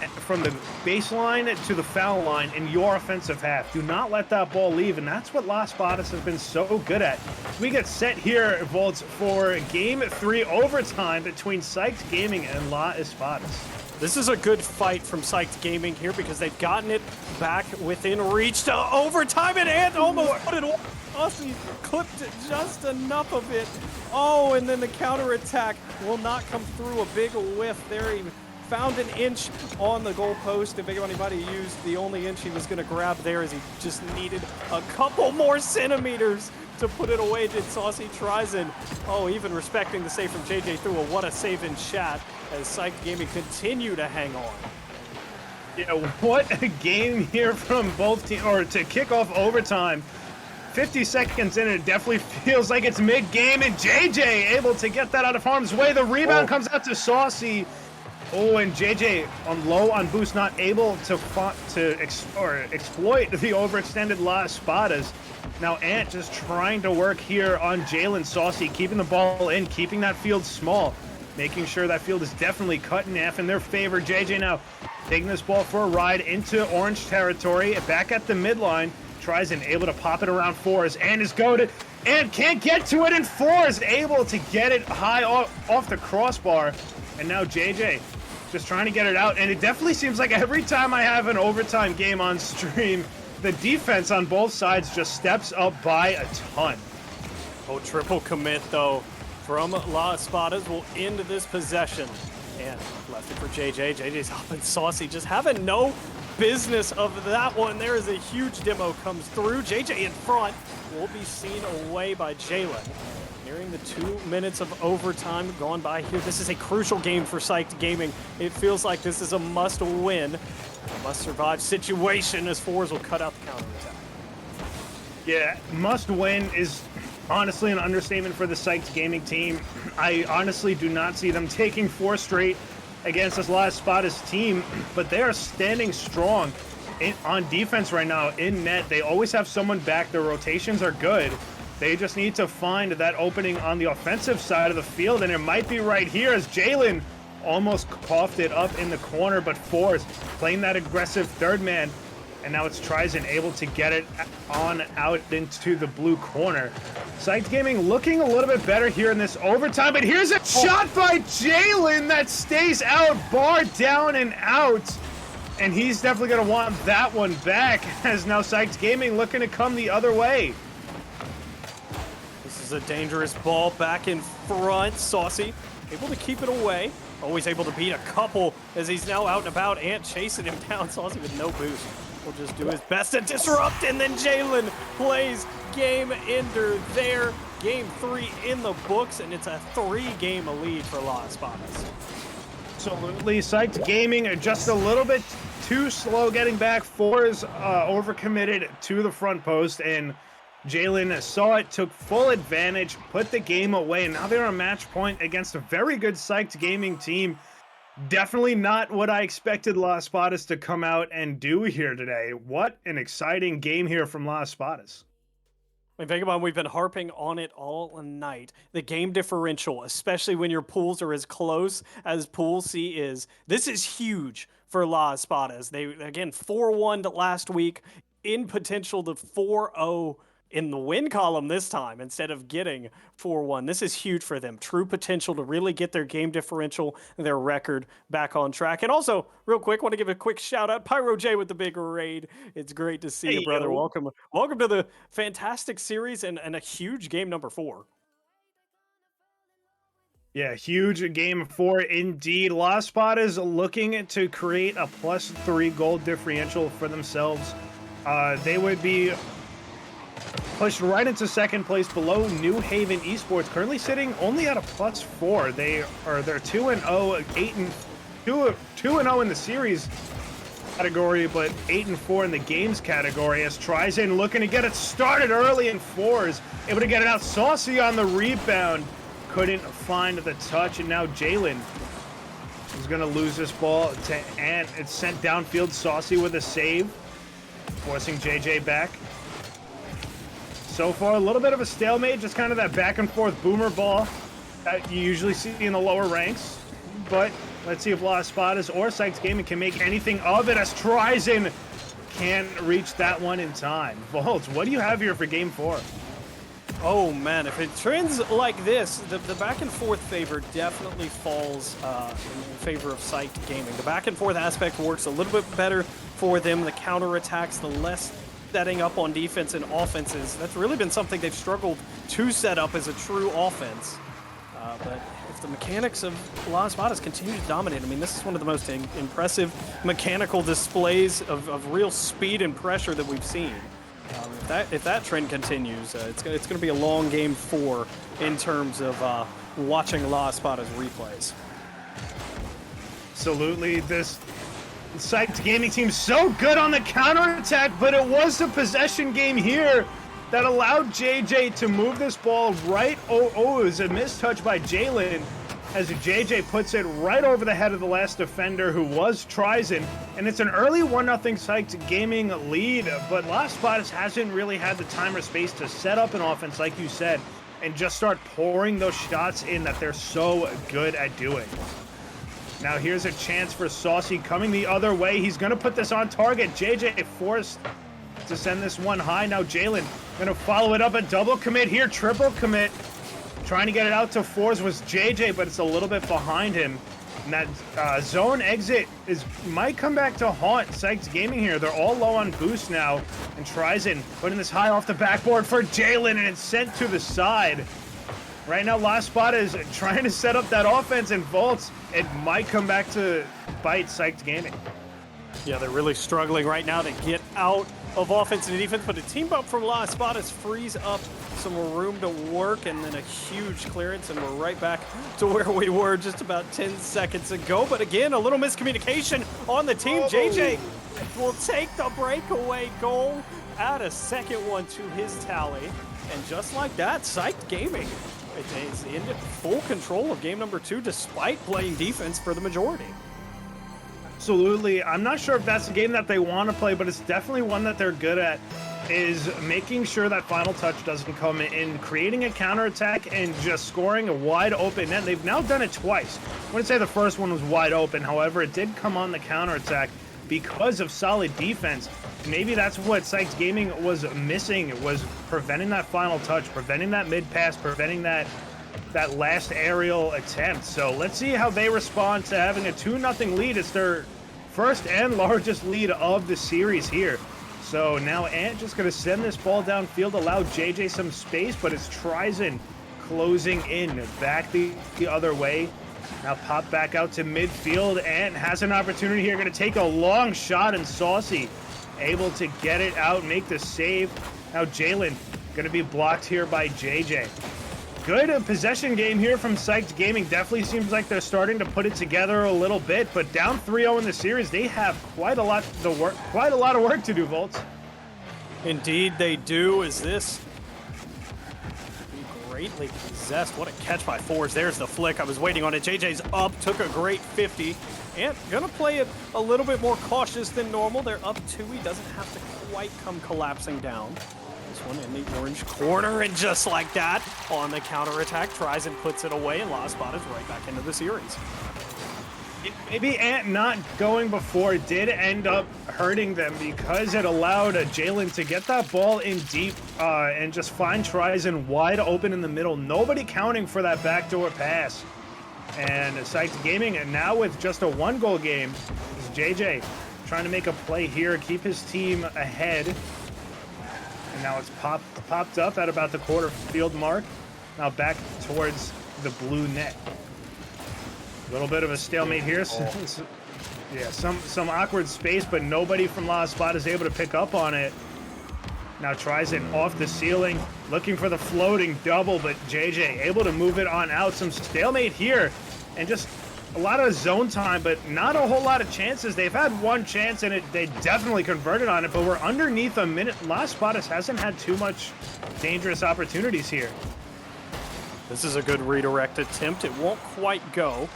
baseline to the foul line in your offensive half. Do not let that ball leave, and that's what Las Espadas has been so good at. We get set here, Volts, for Game 3 overtime between Psyched Gaming and Las Espadas. This is a good fight from Psyched Gaming here because they've gotten it back within reach to overtime, and Ant almost put it on. Aussie clipped it just enough of it. Oh, and then the counterattack will not come through. A big whiff there. He found an inch on the goalpost, and Vagabond might have used the only inch he was going to grab there as he just needed a couple more centimeters to put it away. Did Saucy Trizen. Oh, even respecting the save from JJ through a what a save in chat as Psyched Gaming continue to hang on. Yeah, what a game here from both teams, or to kick off overtime. 50 seconds in, it definitely feels like it's mid-game, and JJ able to get that out of harm's way. The rebound comes out to Saucy. Oh, and JJ on low on boost, not able to exploit the overextended Las Espadas. Now Ant just trying to work here on Jalen. Saucy keeping the ball in, keeping that field small, making sure that field is definitely cut in half in their favor. JJ now taking this ball for a ride into orange territory, back at the midline. Tries and able to pop it around Fours, and is goaded, and can't get to it, and Fours able to get it high off the crossbar. And now JJ just trying to get it out, and it definitely seems like every time I have an overtime game on stream, the defense on both sides just steps up by a ton. Oh, triple commit though from Las Espadas will end this possession. And left it for JJ. JJ's up and Saucy just having no business of that one. There is a huge demo comes through. JJ in front will be seen away by Jalen. Nearing the 2 minutes of overtime gone by here. This is a crucial game for Psyched Gaming. It feels like this is a must-win, must-survive situation as Fours will cut out the counterattack. Yeah, must-win is honestly an understatement for the Psyched Gaming team. I honestly do not see them taking 4 straight against this Las Espadas team, but they are standing strong on defense right now in net. They always have someone back. Their rotations are good. They just need to find that opening on the offensive side of the field, and it might be right here as Jalen almost coughed it up in the corner, but Fours playing that aggressive third man, and now it's Trizen able to get it on out into the blue corner. Psyched Gaming looking a little bit better here in this overtime, but here's a shot by Jalen that stays out, bar down and out. And he's definitely going to want that one back, as now Psyched Gaming looking to come the other way. This is a dangerous ball back in front. Saucy able to keep it away. Always able to beat a couple as he's now out and about. Ant chasing him down. Saucy with no boost. will just do his best to disrupt, and then Jalen plays game ender there. Game 3 in the books, and it's a 3-game lead for Las Espadas. Absolutely. Psyched Gaming are just a little bit too slow getting back. Fours overcommitted to the front post, and Jalen saw it, took full advantage, put the game away, and now they're on match point against a very good Psyched Gaming team. Definitely not what I expected Las Espadas to come out and do here today. What an exciting game here from Las Espadas. I mean, think about it, we've been harping on it all night. The game differential, especially when your pools are as close as Pool C is. This is huge for Las Espadas. They, again, 4-1 last week, in potential to 4-0 in the win column this time instead of getting 4-1. This is huge for them. True potential to really get their game differential and their record back on track. And also, real quick, want to give a quick shout out. Pyro J with the big raid. It's great to see you, brother. Yo. Welcome to the fantastic series and a huge game number 4. Yeah, huge game 4 indeed. Las Espadas looking to create a +3 goal differential for themselves. They would be pushed right into second place below New Haven Esports, currently sitting only at a +4. They're 2-0, 2-0 in the series category, but 8-4 in the games category. As Trizen looking to get it started early in 4s, able to get it out. Saucy on the rebound, couldn't find the touch, and now Jalen is going to lose this ball to Ant. It's sent downfield. Saucy with a save, forcing JJ back. So far, a little bit of a stalemate, just kind of that back and forth boomer ball that you usually see in the lower ranks. But let's see if Las Espadas or Psyched Gaming can make anything of it, as Trizen can't reach that one in time. Volts, what do you have here for game 4? Oh man, if it trends like this, the back and forth favor definitely falls in favor of Psyched Gaming. The back and forth aspect works a little bit better for them. The counter attacks, the less setting up on defense and offenses, that's really been something they've struggled to set up as a true offense. But if the mechanics of Las Espadas continue to dominate, I mean, this is one of the most impressive mechanical displays of real speed and pressure that we've seen. If that trend continues, it's going to be a long game 4 in terms of watching Las Espadas replays. Absolutely. This Psyched Gaming team so good on the counterattack, but it was a possession game here that allowed JJ to move this ball right. It was a mistouch by Jalen, as JJ puts it right over the head of the last defender, who was Trizen. And it's an early 1-0 Psyched Gaming lead, but Las Espadas hasn't really had the time or space to set up an offense, like you said, and just start pouring those shots in that they're so good at doing. Now here's a chance for Saucy coming the other way. He's going to put this on target. JJ forced to send this one high. Now Jalen going to follow it up. A double commit here, triple commit. Trying to get it out to 4s was JJ, but it's a little bit behind him. And that zone exit might come back to haunt Psyched Gaming here. They're all low on boost now. And Trizen putting this high off the backboard for Jalen, and it's sent to the side. Right now, Las Espadas is trying to set up that offense, and Volts, it might come back to bite Psyched Gaming. Yeah, they're really struggling right now to get out of offense and defense, but a team bump from Las Espadas frees up some room to work, and then a huge clearance, and we're right back to where we were just about 10 seconds ago. But again, a little miscommunication on the team. JJ will take the breakaway goal, add a second one to his tally, and just like that, Psyched Gaming is in full control of game number 2, despite playing defense for the majority. Absolutely. I'm not sure if that's the game that they want to play, but it's definitely one that they're good at, is making sure that final touch doesn't come in, creating a counterattack, and just scoring a wide open net. They've now done it twice. I wouldn't say the first one was wide open. However, it did come on the counterattack because of solid defense. Maybe that's what Psyched Gaming was missing, was preventing that final touch, preventing that mid-pass, preventing that last aerial attempt. So let's see how they respond to having a 2-0 lead. It's their first and largest lead of the series here. So now Ant just going to send this ball downfield, allow JJ some space, but it's Trizen closing in back the other way. Now pop back out to midfield. Ant has an opportunity here, going to take a long shot, and Saucy able to get it out, make the save. Now Jalen going to be blocked here by JJ. Good possession game here from Psyched Gaming. Definitely seems like they're starting to put it together a little bit, but down 3-0 in the series, they have quite a lot of work to do, Volts. Indeed they do. Is this greatly possessed? What a catch by Forge. There's the flick. I was waiting on it. JJ's up, took a great 50. And gonna play it a little bit more cautious than normal. They're up 2. He doesn't have to quite come collapsing down. This one in the orange corner, and just like that, on the counterattack, tries and puts it away, and Lost Spot is right back into the series. Maybe Ant not going before did end up hurting them because it allowed Jalen to get that ball in deep and just find Tryzen wide open in the middle. Nobody counting for that backdoor pass. And Psyched Gaming, and now with just a 1-goal game, is JJ trying to make a play here, keep his team ahead. And now it's popped up at about the quarter field mark. Now back towards the blue net. A little bit of a stalemate here. Yeah, some awkward space, but nobody from Lost Spot is able to pick up on it. Now tries it off the ceiling, looking for the floating double, but JJ able to move it on out. Some stalemate here, and just a lot of zone time, but not a whole lot of chances. They've had one chance, and they definitely converted on it, but we're underneath a minute. Lost Spot hasn't had too much dangerous opportunities here. This is a good redirect attempt. It won't quite go.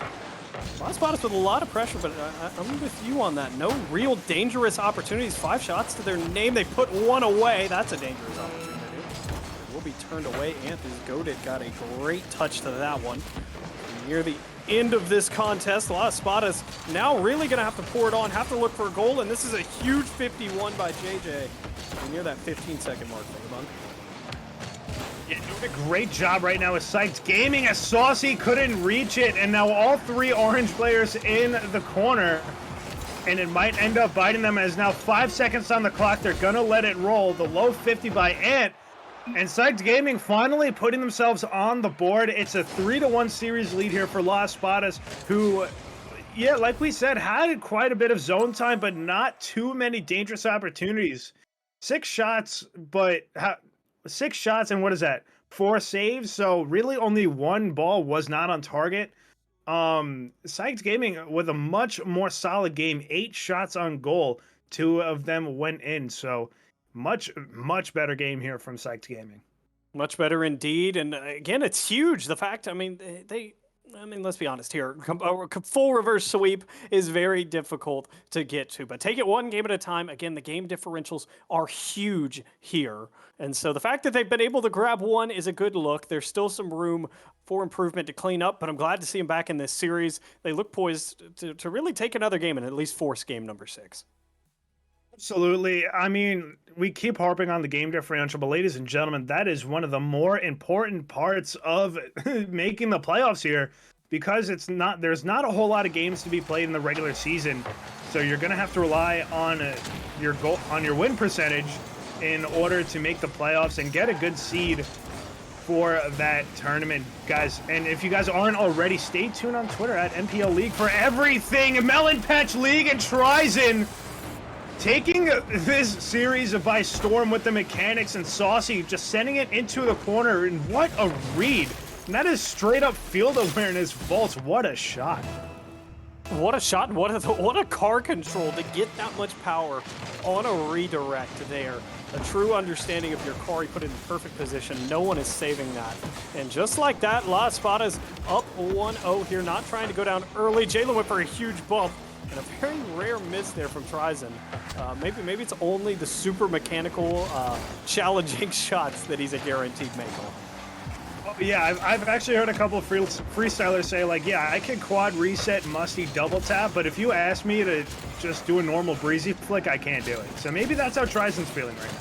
Lost Spot with a lot of pressure, but I'm with you on that. No real dangerous opportunities. 5 shots to their name. They put one away. That's a dangerous opportunity. It will be turned away. Anthony's goated got a great touch to that one. Near the end of this contest, Lost Spot is now really going to have to pour it on, have to look for a goal, and this is a huge 51 by JJ. We're near that 15-second mark, Vagabond. Yeah, doing a great job right now with Psyched Gaming as Saucy couldn't reach it, and now all 3 orange players in the corner, and it might end up biting them as now 5 seconds on the clock. They're gonna let it roll. The low 50 by Ant, and Psyched Gaming finally putting themselves on the board. It's a 3-1 series lead here for Lost Spottas, who, yeah, like we said, had quite a bit of zone time, but not too many dangerous opportunities. 6 shots, but 6 shots, and what is that? 4 saves, so really only 1 ball was not on target. Psyched Gaming with a much more solid game, 8 shots on goal, 2 of them went in, so much better game here from Psyched Gaming. Much better indeed, and again, it's huge. The fact, I mean, let's be honest here. A full reverse sweep is very difficult to get to, but take it one game at a time. Again, the game differentials are huge here, and so the fact that they've been able to grab one is a good look. There's still some room for improvement to clean up, but I'm glad to see them back in this series. They look poised to really take another game and at least force game number 6. Absolutely. I mean, we keep harping on the game differential, but ladies and gentlemen, that is one of the more important parts of making the playoffs here, because there's not a whole lot of games to be played in the regular season. So you're going to have to rely on your win percentage in order to make the playoffs and get a good seed for that tournament, guys. And if you guys aren't already, stay tuned on Twitter at MPL League for everything Melon Patch League, and Tryzen taking this series by storm with the mechanics, and Saucy just sending it into the corner. And what a read. And that is straight up field awareness, Volts. What a shot. What a shot, and what a car control to get that much power on a redirect there. A true understanding of your car. You put it in perfect position. No one is saving that. And just like that, Lost Spot is up 1-0 here, not trying to go down early. Jalen went for a huge bump, and a very rare miss there from Tryzen. Maybe it's only the super mechanical, challenging shots that he's a guaranteed make on. Yeah, I've actually heard a couple of freestylers say, like, yeah, I can quad reset Musty double tap, but if you ask me to just do a normal breezy flick, I can't do it. So maybe that's how Tryzen's feeling right now.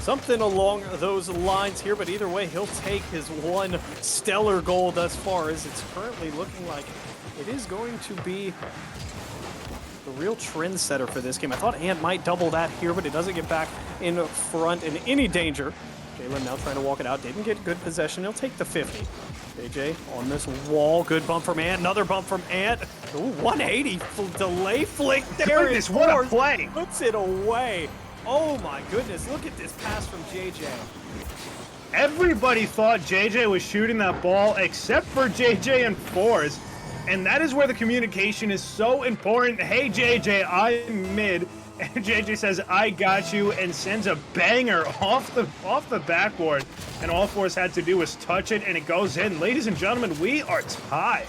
Something along those lines here, but either way, he'll take his one stellar goal thus far, as it's currently looking like it is going to be the real trendsetter for this game. I thought Ant might double that here, but it doesn't get back in front in any danger. Jalen now trying to walk it out. Didn't get good possession. He'll take the 50. JJ on this wall. Good bump from Ant. Another bump from Ant. Ooh, 180 delay flick. There Goodness, is what a Force. play. Puts it away. Oh my goodness. Look at this pass from JJ. Everybody thought JJ was shooting that ball except for JJ and Force. And that is where the communication is so important. Hey, JJ, I'm mid. And JJ says, I got you, and sends a banger off the backboard. And all Force had to do was touch it, and it goes in. Ladies and gentlemen, we are tied.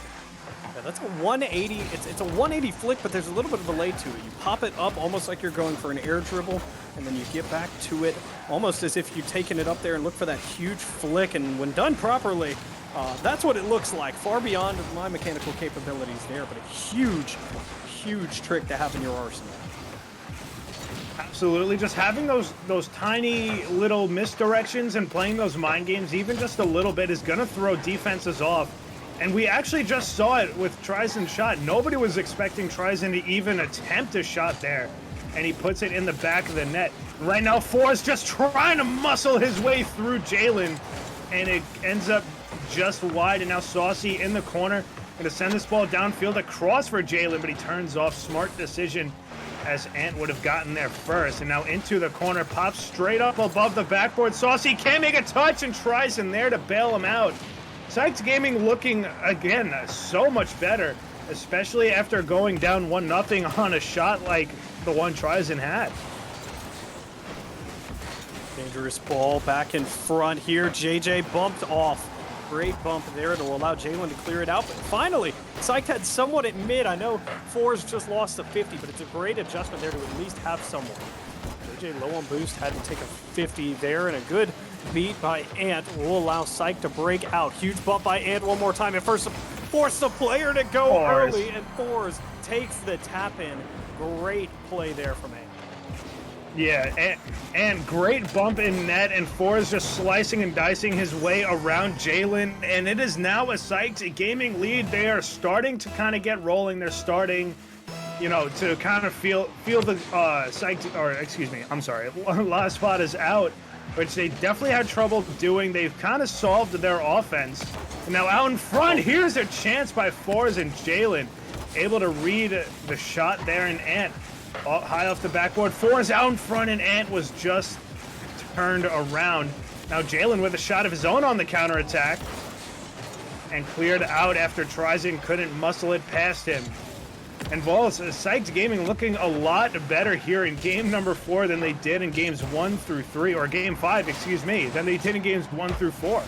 Yeah, that's a 180. It's a 180 flick, but there's a little bit of delay to it. You pop it up almost like you're going for an air dribble, and then you get back to it almost as if you've taken it up there and look for that huge flick. And when done properly, that's what it looks like. Far beyond my mechanical capabilities there, but a huge, huge trick to have in your arsenal. Absolutely, just having those tiny little misdirections and playing those mind games even just a little bit is gonna throw defenses off. And we actually just saw it with Trizen's shot. Nobody was expecting Trizen to even attempt a shot there, and he puts it in the back of the net. Right now, Forrest just trying to muscle his way through Jalen, and it ends up just wide. And now Saucy in the corner, gonna send this ball downfield across for Jalen, but he turns off. Smart decision, as Ant would have gotten there first. And now into the corner, pops straight up above the backboard. Saucy can't make a touch and tries in there to bail him out. Sykes Gaming looking, again, so much better, especially after going down 1-0 on a shot like the one Trizen had. Dangerous ball back in front here. JJ bumped off. Great bump there to allow Jalen to clear it out. But finally, Syke had someone at mid. I know Fours just lost to 50, but it's a great adjustment there to at least have someone. JJ low on boost, had to take a 50 there, and a good beat by Ant will allow Syke to break out. Huge bump by Ant one more time. At first, force the player to go early, and Fours takes the tap in. Great play there from Ant. Yeah, and great bump in net, and Forrest just slicing and dicing his way around Jalen, and it is now a Sykes Gaming lead. They are starting to kind of get rolling. They're starting, you know, to kind of feel the Sykes, or excuse me, I'm sorry, last spot is out, which they definitely had trouble doing. They've kind of solved their offense. And now out in front, here's a chance by Forrest and Jalen, able to read the shot there, and Ant high off the backboard. Forrest out in front, and Ant was just turned around. Now Jalen with a shot of his own on the counterattack, and cleared out after Trizen couldn't muscle it past him. And Vols, Sykes Gaming looking a lot better here in game number 4 than they did in games 1 through 3, or game 5, excuse me, than they did in games 1 through 4.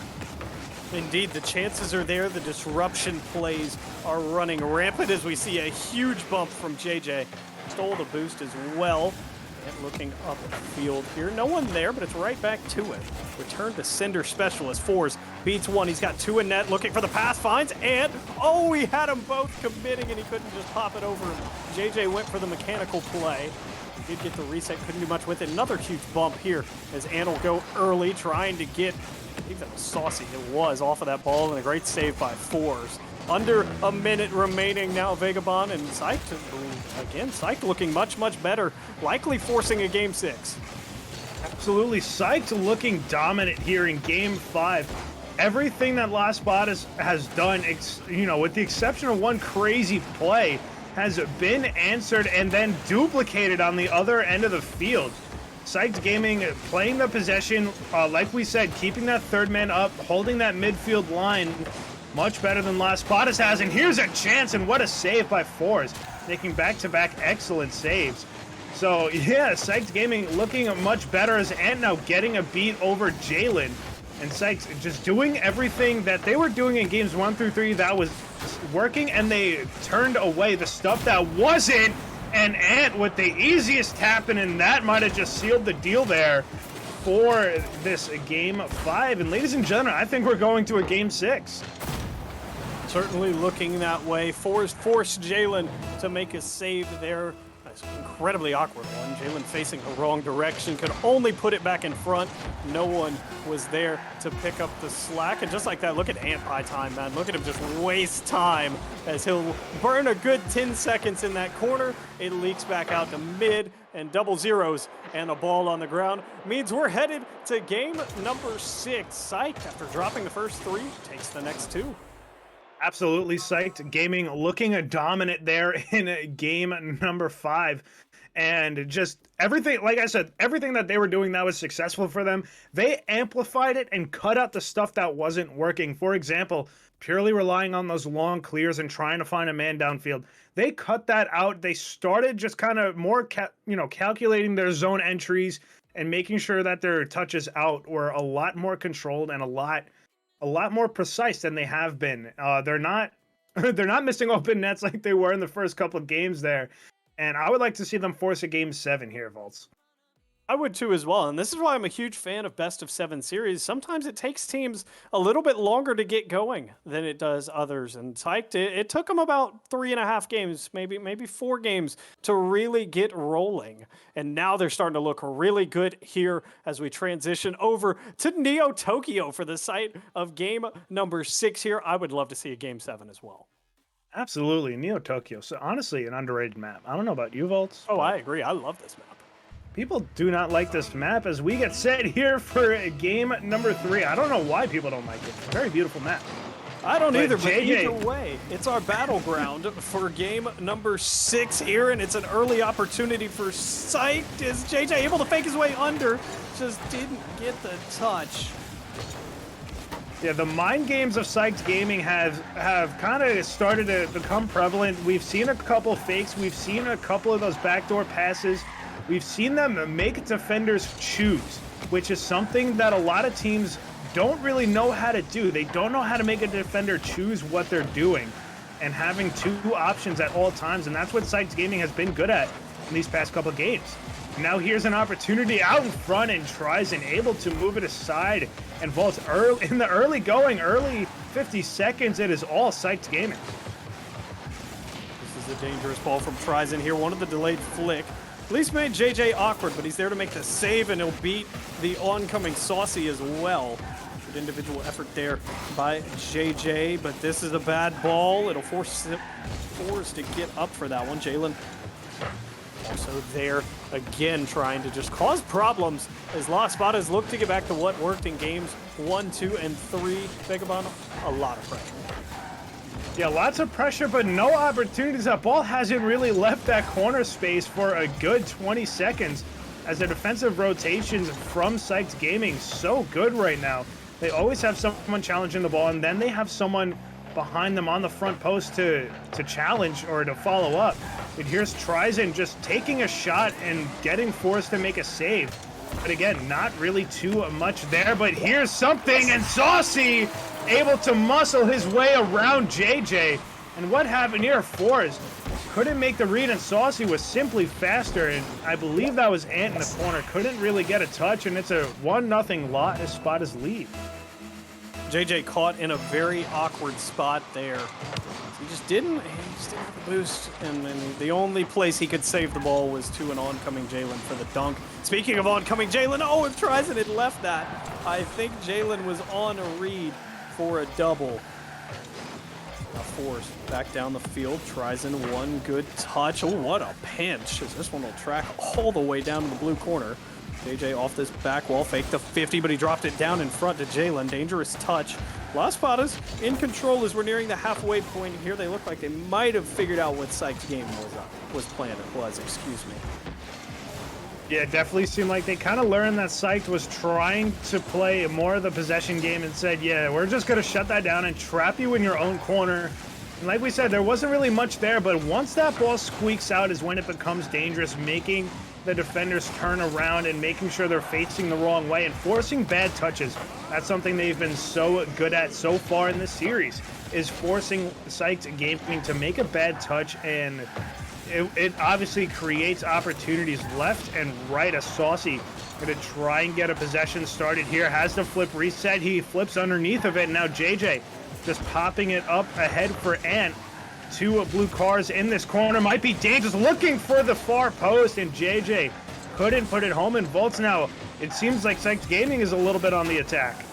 Indeed, the chances are there. The disruption plays are running rampant as we see a huge bump from JJ. Stole the boost as well. And looking up the field here. No one there, but it's right back to it. Return to Cinder Specialist. Fours beats one. He's got two in net. Looking for the pass. Finds and oh, he had them both committing, and he couldn't just pop it over. JJ went for the mechanical play. He did get the reset. Couldn't do much with it. Another huge bump here as Ant will go early, trying to get, I think that was Saucy. It was off of that ball, and a great save by Fours. Under a minute remaining now, Vagabond and Syke, again, Syke looking much, much better, likely forcing a game 6. Absolutely, Syke looking dominant here in game 5. Everything that Last Spot has done, you know, with the exception of one crazy play, has been answered and then duplicated on the other end of the field. Sykes Gaming playing the possession, like we said, keeping that third man up, holding that midfield line, much better than Last Spottis has, and here's a chance, and what a save by Forrest, making back-to-back excellent saves. So, yeah, Sykes Gaming looking much better as Ant now getting a beat over Jalen, and Sykes just doing everything that they were doing in games 1 through 3 that was working, and they turned away the stuff that wasn't, and Ant with the easiest tap-in, and that might have just sealed the deal there for this game 5. And ladies and gentlemen, I think we're going to a game 6. Certainly looking that way. Forced Jalen to make a save there. A was an incredibly awkward one. Jalen facing the wrong direction, could only put it back in front. No one was there to pick up the slack. And just like that, look at Ant Pie time, man. Look at him just waste time as he'll burn a good 10 seconds in that corner. It leaks back out to mid, and double zeros and a ball on the ground means we're headed to game number 6. Psych, after dropping the first 3, takes the next 2. Absolutely psyched. Gaming looking dominant there in game number 5. And just everything, like I said, everything that they were doing that was successful for them, they amplified it and cut out the stuff that wasn't working. For example, purely relying on those long clears and trying to find a man downfield. They cut that out. They started just kind of more, calculating their zone entries and making sure that their touches out were a lot more controlled and a lot more precise than they have been. They're not missing open nets like they were in the first couple of games there. And I would like to see them force a game 7 here, Volts. I would too as well, and this is why I'm a huge fan of best of 7 series. Sometimes it takes teams a little bit longer to get going than it does others, and Psyched, it took them about 3.5 games, maybe 4 games to really get rolling, and now they're starting to look really good here as we transition over to Neo Tokyo for the site of game number 6 here. I would love to see a game 7 as well. Absolutely, Neo Tokyo. So honestly, an underrated map. I don't know about you, Volts. Oh, I agree. I love this map. People do not like this map as we get set here for game number 3. I don't know why people don't like it. Very beautiful map. I don't either, but JJ, either way, it's our battleground for game number 6 here, and it's an early opportunity for Psyched. Is JJ able to fake his way under? Just didn't get the touch. Yeah, the mind games of Psyched Gaming have kind of started to become prevalent. We've seen a couple fakes. We've seen a couple of those backdoor passes. We've seen them make defenders choose, which is something that a lot of teams don't really know how to do. They don't know how to make a defender choose what they're doing and having 2 options at all times, and that's what Psyched Gaming has been good at in these past couple of games. Now here's an opportunity out in front, and tries and able to move it aside, and Volts early in the early 50 seconds. It is all Psyched Gaming. This is a dangerous ball from Tryzen here. One of the delayed flick. At least made JJ awkward, but he's there to make the save, and he'll beat the oncoming Saucy as well. Good individual effort there by JJ, but this is a bad ball. It'll force to get up for that one. Jalen also there again, trying to just cause problems as Las Spadas look to get back to what worked in games 1, 2, and 3. Vagabond, a lot of pressure. Yeah, lots of pressure, but no opportunities. That ball hasn't really left that corner space for a good 20 seconds as the defensive rotations from Psyched Gaming so good right now. They always have someone challenging the ball, and then they have someone behind them on the front post to challenge or to follow up. And here's Tryzen just taking a shot and getting forced to make a save. But again, not really too much there, but here's something, and Saucy able to muscle his way around JJ. And what happened here? Forrest couldn't make the read, and Saucy was simply faster, and I believe that was Ant in the corner. Couldn't really get a touch, and it's a 1-0 Spadas lead. JJ caught in a very awkward spot there. He just didn't have a boost, and the only place he could save the ball was to an oncoming Jalen for the dunk. Speaking of oncoming Jalen, oh, if Tryzen had left that, I think Jalen was on a read for a double. Now Forrest back down the field, Tryzen one good touch. Oh, what a pinch, as this one will track all the way down to the blue corner. JJ off this back wall, faked the 50, but he dropped it down in front to Jalen. Dangerous touch. Las Spadas in control as we're nearing the halfway point here. They look like they might have figured out what Psyched game was planned. Excuse me. Yeah, it definitely seemed like they kind of learned that Psyched was trying to play more of the possession game and said, yeah, we're just going to shut that down and trap you in your own corner. And like we said, there wasn't really much there, but once that ball squeaks out is when it becomes dangerous, making the defenders turn around and making sure they're facing the wrong way and forcing bad touches. That's something they've been so good at so far in this series, is forcing Psyched Gaming to make a bad touch, and it obviously creates opportunities left and right. As Saucy going to try and get a possession started here, has the flip reset, he flips underneath of it, and now JJ just popping it up ahead for Ant. two blue cars in this corner. Might be dangerous. Looking for the far post, and JJ couldn't put it home. And Volts now, it seems like Psyched Gaming is a little bit on the attack.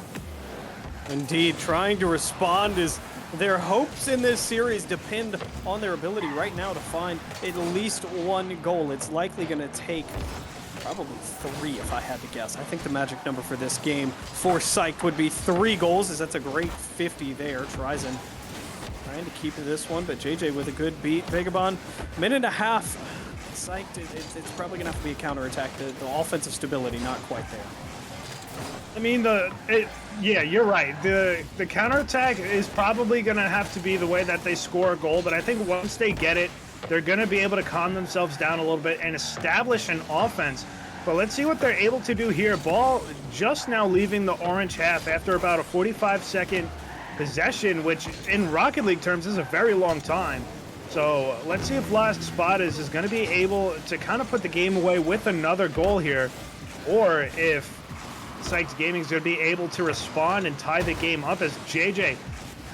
Indeed, trying to respond is their hopes in this series depend on their ability right now to find at least one goal. It's likely going to take probably 3 if I had to guess. I think the magic number for this game for Psyched would be 3 goals, as that's a great 50 there. Trizen trying to keep this one, but JJ with a good beat. Vagabond, minute and a half. Psyched, it's probably going to have to be a counterattack. The offensive stability not quite there. I mean, yeah, you're right. The counterattack is probably going to have to be the way that they score a goal, but I think once they get it, they're going to be able to calm themselves down a little bit and establish an offense. But let's see what they're able to do here. Ball just now leaving the orange half after about a 45-second possession, which in Rocket League terms is a very long time. So let's see if Las Espadas is going to be able to kind of put the game away with another goal here, or if Psyched Gaming is going to be able to respond and tie the game up, as JJ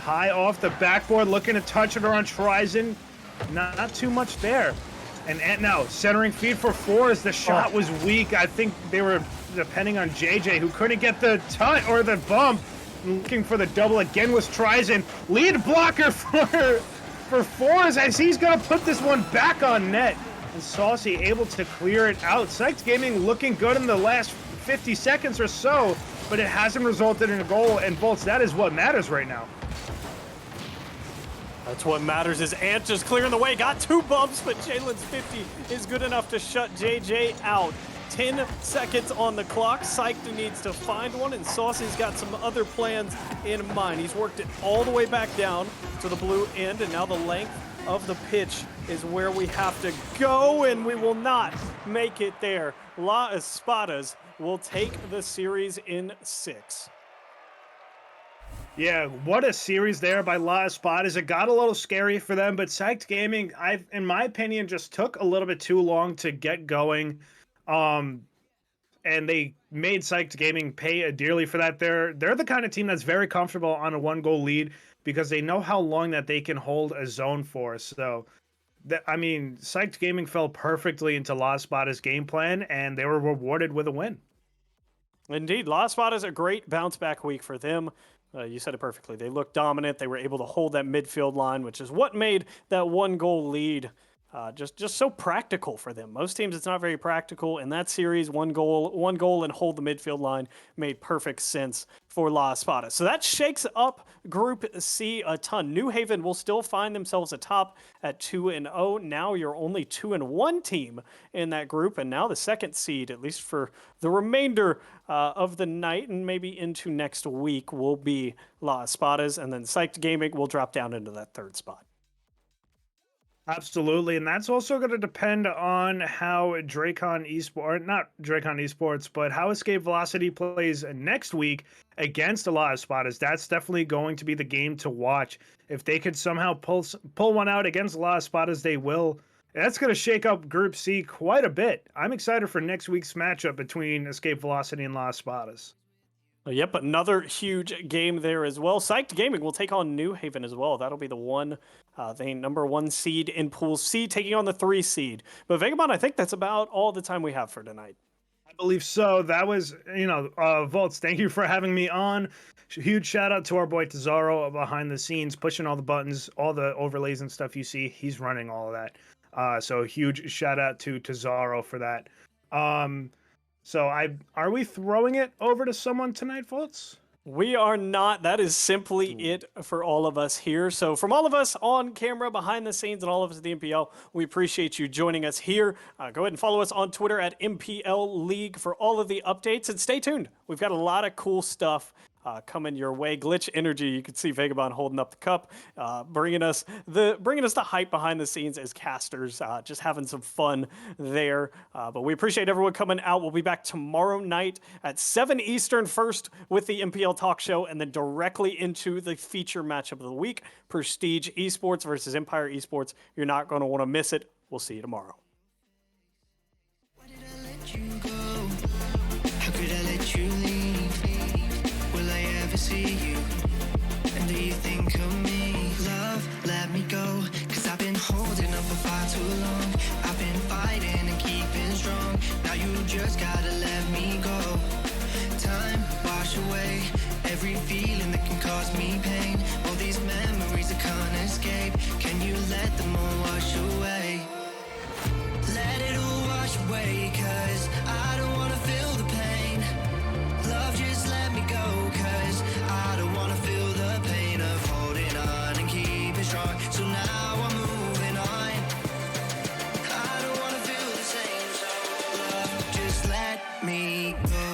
high off the backboard looking to touch it around Trizen. Not too much there. And now centering feed for 4 as the shot was weak. I think they were depending on JJ, who couldn't get the touch or the bump. Looking for the double again was Trizen. Lead blocker for 4 as he's going to put this one back on net. And Saucy able to clear it out. Psyched Gaming looking good in the last 50 seconds or so, but it hasn't resulted in a goal. And Volts, that is what matters right now. That's what matters, is Ant just clearing the way. Got 2 bumps, but Jalen's 50 is good enough to shut JJ out. 10 seconds on the clock. Psyched needs to find one, and Saucy's got some other plans in mind. He's worked it all the way back down to the blue end, and now the length of the pitch is where we have to go, and we will not make it there. La Espadas will take the series in 6. Yeah, what a series there by La Espadas. It got a little scary for them, but Psyched Gaming, in my opinion, just took a little bit too long to get going. And they made Psyched Gaming pay dearly for that. They're the kind of team that's very comfortable on a 1-goal lead because they know how long that they can hold a zone for. So, Psyched Gaming fell perfectly into La Espadas' game plan, and they were rewarded with a win. Indeed, La Espadas, a great bounce-back week for them. You said it perfectly. They looked dominant. They were able to hold that midfield line, which is what made that 1-goal lead just so practical for them. Most teams, it's not very practical. In that series, one goal and hold the midfield line made perfect sense for La Espada. So that shakes up Group C a ton. New Haven will still find themselves atop at 2-0. Now you're only 2-1 team in that group, and now the second seed, at least for the remainder of the night and maybe into next week, will be La Espadas, and then Psyched Gaming will drop down into that 3rd spot. Absolutely, and that's also going to depend on how not Dracon Esports, but how Escape Velocity plays next week against a La Espadas. That's definitely going to be the game to watch. If they could somehow pull one out against La Espadas, they will. That's going to shake up Group C quite a bit. I'm excited for next week's matchup between Escape Velocity and La Espadas. Yep, another huge game there as well. Psyched Gaming will take on New Haven as well. That'll be the number 1 seed in Pool C, taking on the 3 seed. But Vagabond, I think that's about all the time we have for tonight. I believe so. That was, Volts, thank you for having me on. Huge shout out to our boy Tazaro behind the scenes, pushing all the buttons, all the overlays and stuff you see. He's running all of that. So huge shout out to Tazaro for that. So are we throwing it over to someone tonight, folks? We are not. That is simply it for all of us here. So from all of us on camera, behind the scenes, and all of us at the MPL, we appreciate you joining us here. Go ahead and follow us on Twitter at MPL League for all of the updates, and stay tuned. We've got a lot of cool stuff coming your way. Glitch Energy, you can see Vagabond holding up the cup, bringing us the hype behind the scenes as casters, just having some fun there. But we appreciate everyone coming out. We'll be back tomorrow night at 7 Eastern first with the MPL Talk Show, and then directly into the feature matchup of the week, Prestige Esports versus Empire Esports. You're not going to want to miss it. We'll see you tomorrow. Why did I let you go? How could I let you leave? Will I ever see you? And do you think of me? Love, let me go. cause me pain. All these memories I can't escape. Can you let them all wash away? Let it all wash away, cause I don't wanna feel the pain. Love, just let me go, cause I don't wanna feel the pain of holding on and keeping strong. So now I'm moving on. I don't wanna feel the same, so love, just let me go.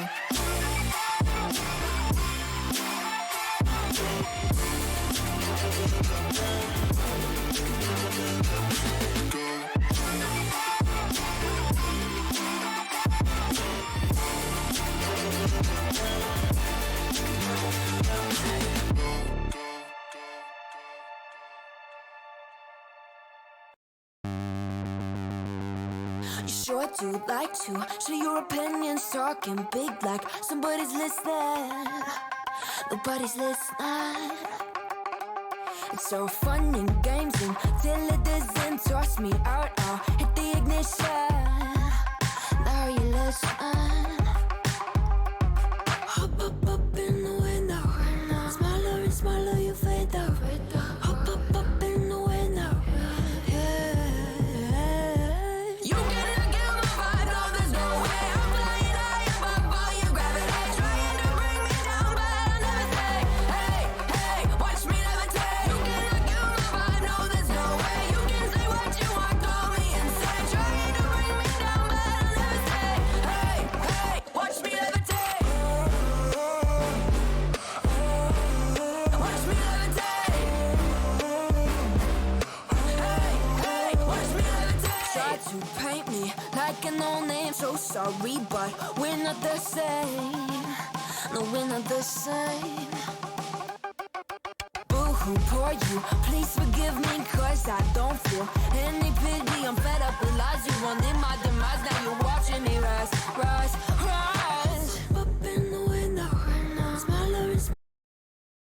You sure do like to share your opinions, talking big like somebody's listening. Nobody's listening. It's so fun and games until it doesn't. Toss me out, I'll hit the ignition. Now you listen. Hop up in the window. Smaller and smaller you fade out. Hop up in the window. You cannot get my vibe, no, there's no way. I'm flying high above all your gravity, trying to bring me down, but I'll never take. Hey, watch me levitate. You cannot get my vibe, no, there's no way. You can say what you want, call me insane, trying to bring me down, but I'll never take. Hey, watch me levitate. Watch me levitate. Hey, watch me levitate. Try to paint me like a no-name, so sorry, but we're not the same. No, we're not the same. Boo-hoo, poor you, please forgive me, cause I don't feel any pity. I'm